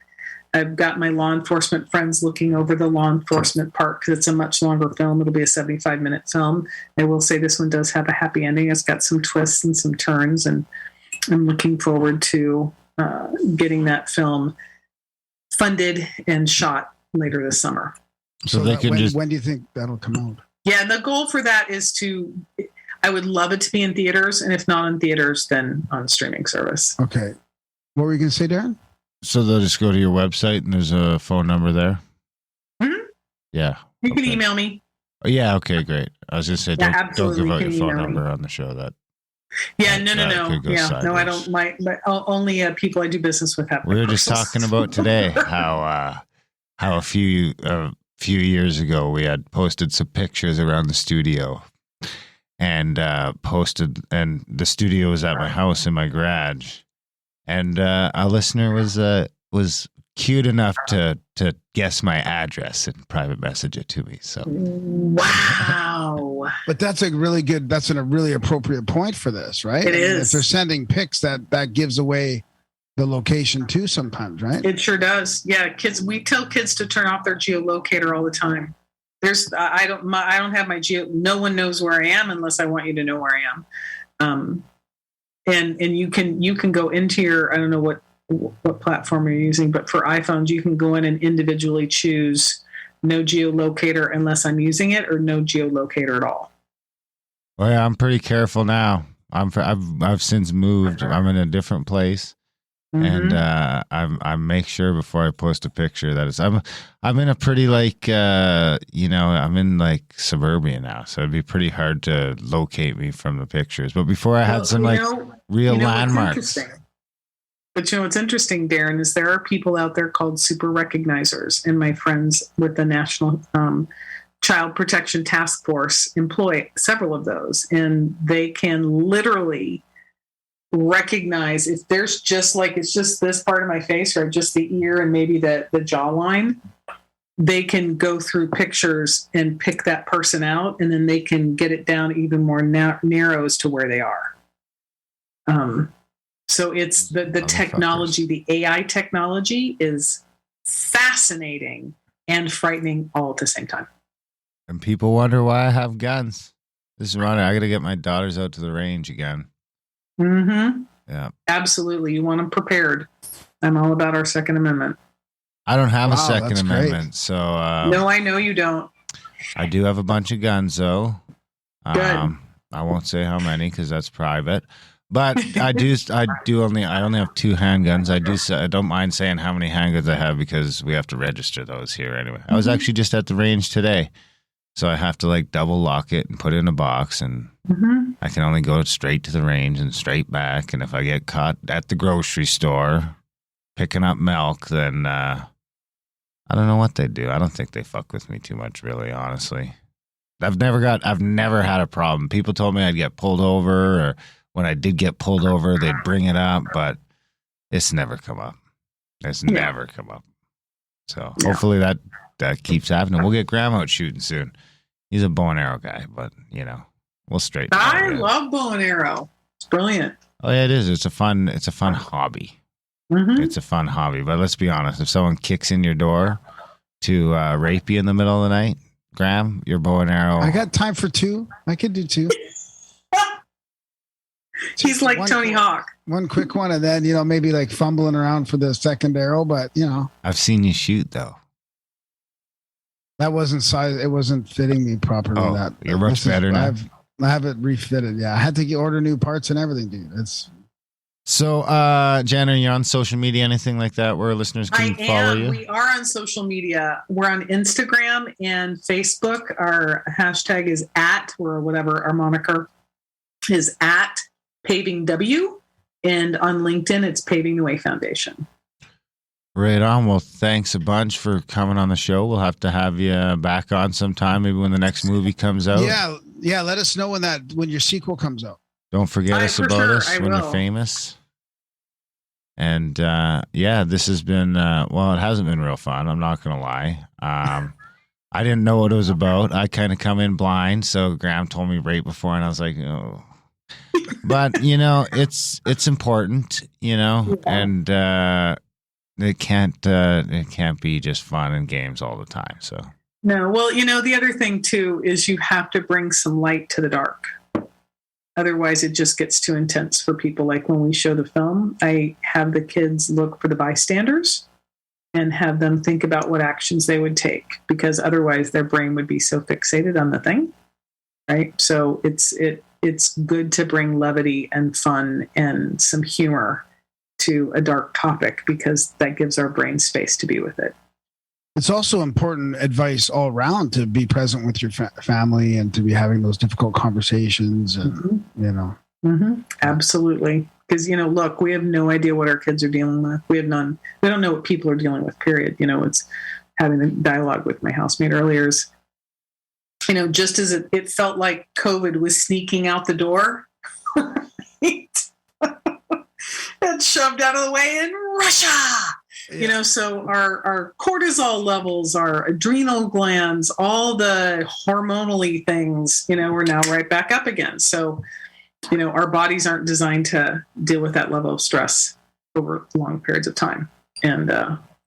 I've got my law enforcement friends looking over the law enforcement part because it's a much longer film. It'll be a 75-minute film. I will say this one does have a happy ending. It's got some twists and some turns, and I'm looking forward to getting that film funded and shot later this summer. So they can just. When do you think that'll come out? Yeah, and the goal for that is I would love it to be in theaters, and if not in theaters, then on streaming service. Okay. What were you going to say, Darren? So they'll just go to your website and there's a phone number there? Mm-hmm. Yeah. You can email me. Oh, yeah, okay, great. I was going to say, don't give out your phone number on the show. No. Could go Yeah, no, I sideways. don't. My only people I do business with have. We were just talking about today how a few years ago we had posted some pictures around the studio, and the studio was at my house in my garage, and a listener was cute enough to guess my address and private message it to me. So wow. But that's a really appropriate point for this, right? It is. If they're sending pics, that gives away the location too sometimes, right? It sure does. Yeah, we tell kids to turn off their geolocator all the time. I don't have my no one knows where I am unless I want you to know where I am. And you can go into your, I don't know what platform you're using, but for iPhones, you can go in and individually choose no geolocator unless I'm using it, or no geolocator at all. Well, yeah, I'm pretty careful now. I've since moved. I'm in a different place. Mm-hmm. And I make sure before I post a picture that I'm in a pretty I'm in like suburbia now, so it'd be pretty hard to locate me from the pictures. But before I had some real landmarks. But what's interesting, Darren, is there are people out there called super recognizers, and my friends with the National Child Protection Task Force employ several of those, and they can literally recognize if there's it's just this part of my face, or just the ear and maybe the jawline. They can go through pictures and pick that person out, and then they can get it down even more narrow as to where they are. So it's the technology, the AI technology is fascinating and frightening all at the same time. And people wonder why I have guns. This is Ronnie. I got to get my daughters out to the range again. Mm-hmm. Yeah, absolutely. You want them prepared. I'm all about our Second Amendment. I don't have a Second Amendment, great. So no, I know you don't. I do have a bunch of guns, though. Good. I won't say how many because that's private. But I only have 2 handguns. I don't mind saying how many handguns I have because we have to register those here anyway. I was actually just at the range today, so I have to double lock it and put it in a box, and I can only go straight to the range and straight back. And if I get caught at the grocery store picking up milk, then I don't know what they do. I don't think they fuck with me too much, really, honestly. I've never had a problem. People told me I'd get pulled over, or when I did get pulled over, they'd bring it up, but it's never come up. Never come up. So hopefully that keeps happening. We'll get Graham out shooting soon. He's a bow and arrow guy, but we'll straighten. I love bow and arrow. It's brilliant. Oh yeah, it is. It's a fun hobby. Mm-hmm. It's a fun hobby. But let's be honest, if someone kicks in your door to rape you in the middle of the night, Graham, your bow and arrow. I got time for 2. I could do 2. He's like Tony Hawk. One quick one, and then maybe fumbling around for the second arrow. But I've seen you shoot though. That wasn't size. It wasn't fitting me properly. Oh, you're much better now. I have it refitted. Yeah, I had to order new parts and everything, dude. It's so. Jen, are you on social media, anything like that, where listeners can follow you? We are on social media. We're on Instagram and Facebook. Our hashtag is or whatever our moniker is Paving W, and on LinkedIn it's Paving the Way Foundation. Right on. Well, thanks a bunch for coming on the show. We'll have to have you back on sometime, maybe when the next movie comes out. Yeah. Let us know when your sequel comes out. Don't forget us about us when you're famous. And this has been it hasn't been real fun. I'm not gonna lie. I didn't know what it was about. I kind of come in blind, so Graham told me right before, and I was like, oh. But it's important, and it can't be just fun and games all the time. So no, well, the other thing too is you have to bring some light to the dark. Otherwise, it just gets too intense for people. Like when we show the film, I have the kids look for the bystanders and have them think about what actions they would take, because otherwise their brain would be so fixated on the thing, right? So it's good to bring levity and fun and some humor to a dark topic, because that gives our brain space to be with it. It's also important advice all around to be present with your family and to be having those difficult conversations and, you know. Mm-hmm. Absolutely. Because, you know, look, we have no idea what our kids are dealing with. We don't know what people are dealing with, period. You know, it's having a dialogue with my housemate earlier is, you know, just as it felt like COVID was sneaking out the door, it's shoved out of the way in Russia. Yeah. You know, so our cortisol levels, our adrenal glands, all the hormonally things, you know, we're now right back up again. So, you know, our bodies aren't designed to deal with that level of stress over long periods of time. And,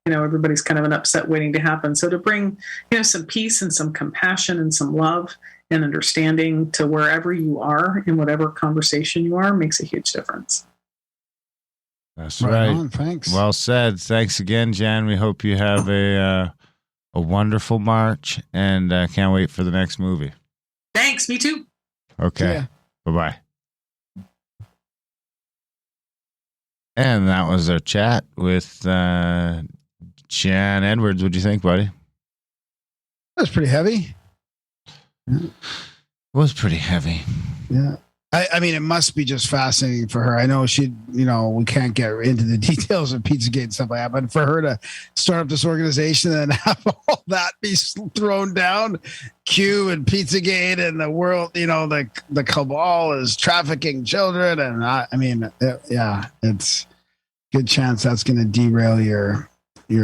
you know, everybody's kind of an upset waiting to happen. So to bring, you know, some peace and some compassion and some love and understanding to wherever you are in whatever conversation you are makes a huge difference. That's right. On, thanks. Well said. Thanks again, Jan. We hope you have a wonderful March, and can't wait for the next movie. Thanks. Me too. Okay. Yeah. Bye-bye. And that was our chat with Jan Edwards. What'd you think, buddy? That was pretty heavy. It was pretty heavy. Yeah. I mean, it must be just fascinating for her. I know she, you know, we can't get into the details of Pizzagate and stuff like that, but for her to start up this organization and have all that be thrown down, Q and Pizzagate and the world, you know, the cabal is trafficking children. And I mean, yeah, it's a good chance that's going to derail your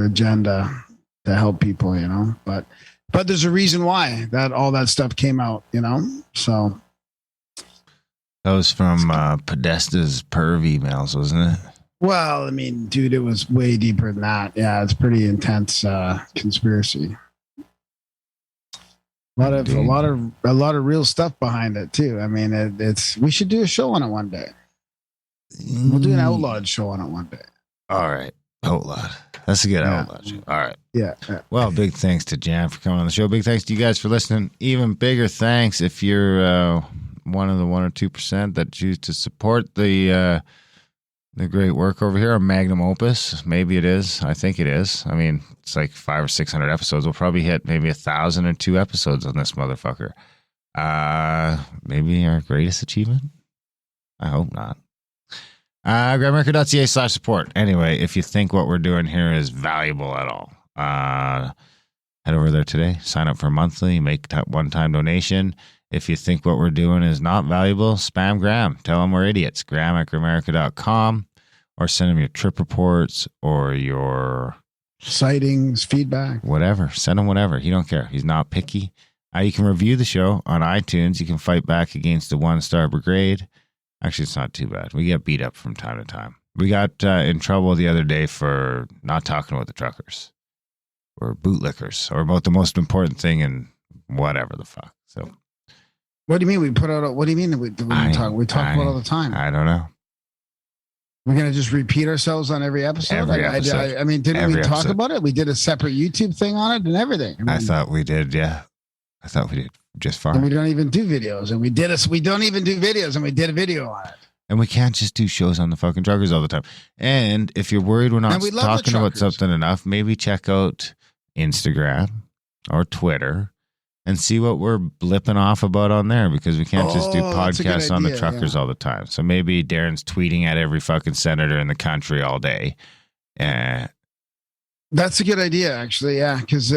agenda to help people, you know, but there's a reason why that all that stuff came out, you know, so. That was from Podesta's perv emails, wasn't it? Well, I mean, dude, it was way deeper than that. Yeah, it's pretty intense conspiracy. A lot of real stuff behind it too. I mean, it's we should do a show on it one day. We'll do an outlawed show on it one day. All right, outlawed. That's a good outlawed show. All right. Yeah. Well, big thanks to Jan for coming on the show. Big thanks to you guys for listening. Even bigger thanks if you're one of the 1 or 2% that choose to support the great work over here, our magnum opus. Maybe it is. I think it is. I mean, it's like 500 or 600 episodes. We'll probably hit maybe 1,000 or 2 episodes on this motherfucker. Maybe our greatest achievement? I hope not. GrandMarker.ca/support. Anyway, if you think what we're doing here is valuable at all, head over there today. Sign up for monthly. Make one-time donation. If you think what we're doing is not valuable, spam Graham. Tell him we're idiots. Graham@GrandMarker.com, or send him your trip reports or your sightings, feedback, whatever. Send him whatever. He don't care. He's not picky. You can review the show on iTunes. You can fight back against the 1-star brigade. Actually, it's not too bad. We get beat up from time to time. We got in trouble the other day for not talking about the truckers or bootlickers or about the most important thing in whatever the fuck. So. What do you mean we put out? What do you mean we talk? We talk about it all the time. I don't know. We're gonna just repeat ourselves on every episode. Every episode. I mean, didn't we talk episode. about it? We did a separate YouTube thing on it and everything. I thought we did. Yeah, I thought we did just fine. And we don't even do videos, and we don't even do videos, and we did a video on it. And we can't just do shows on the fucking truckers all the time. And if you're worried we're not talking about something enough, maybe check out Instagram or Twitter and see what we're blipping off about on there, because we can't just do podcasts on the truckers all the time. So maybe Darren's tweeting at every fucking senator in the country all day. That's a good idea, actually. Yeah, because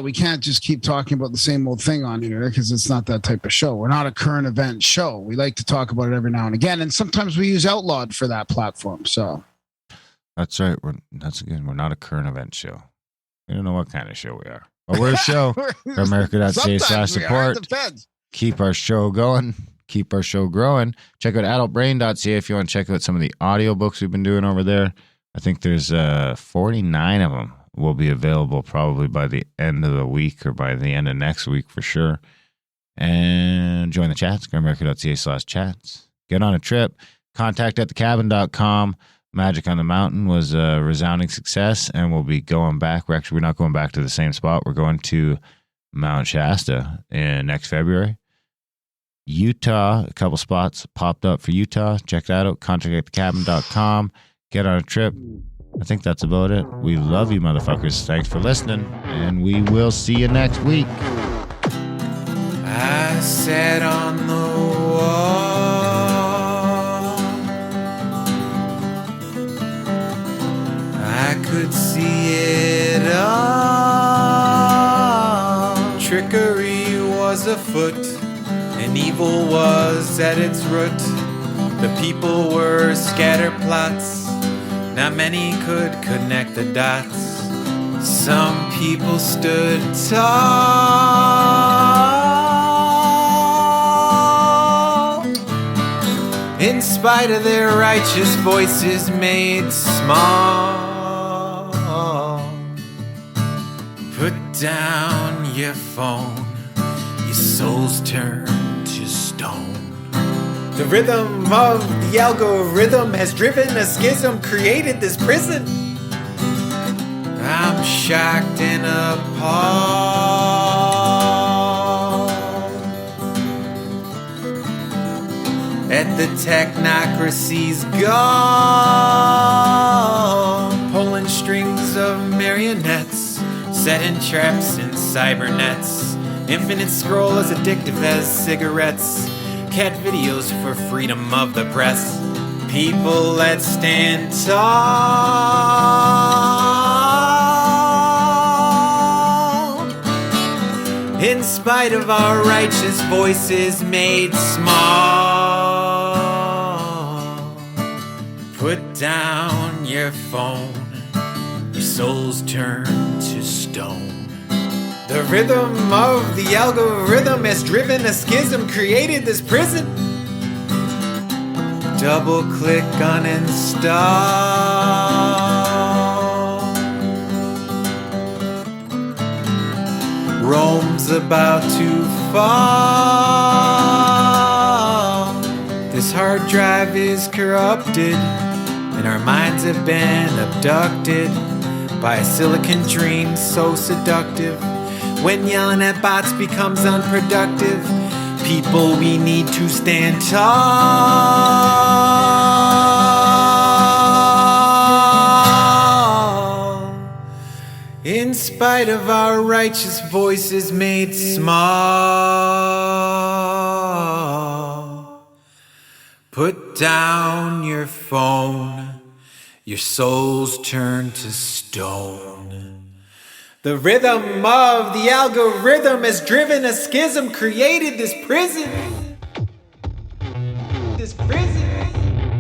we can't just keep talking about the same old thing on here, because it's not that type of show. We're not a current event show. We like to talk about it every now and again, and sometimes we use Outlawed for that platform. So that's right. That's good. We're not a current event show. We don't know what kind of show we are. But we're a show. America.ca/support. Keep our show going. Keep our show growing. Check out adultbrain.ca if you want to check out some of the audiobooks we've been doing over there. I think there's 49 of them will be available probably by the end of the week or by the end of next week for sure. And join the chats, grimerica.ca/chats. Get on a trip. Contact@thecabin.com. Magic on the Mountain was a resounding success, and we'll be going back. We're not going back to the same spot. We're going to Mount Shasta in next February. Utah, a couple spots popped up for Utah. Check that out. Contact@thecabin.com. Get on a trip. I think that's about it. We love you, motherfuckers. Thanks for listening, and we will see you next week. I sat on the wall. I could see it all. Trickery was afoot, and evil was at its root. The people were scatterplots. Not many could connect the dots. Some people stood tall, in spite of their righteous voices made small. Put down your phone, your soul's turned to stone. The rhythm of the algorithm has driven a schism, created this prison. I'm shocked and appalled at the technocracy's gone, pulling strings of marionettes, setting traps in cybernets. Infinite scroll as addictive as cigarettes. Cat videos for freedom of the press. People, let's stand tall, in spite of our righteous voices made small. Put down your phone, your soul's turned to stone. The rhythm of the algorithm has driven a schism, created this prison. Double click uninstall. Rome's about to fall. This hard drive is corrupted, and our minds have been abducted by a silicon dream so seductive. When yelling at bots becomes unproductive, people, we need to stand tall, in spite of our righteous voices made small. Put down your phone, your soul's turned to stone. The rhythm of the algorithm has driven a schism, created this prison. This prison.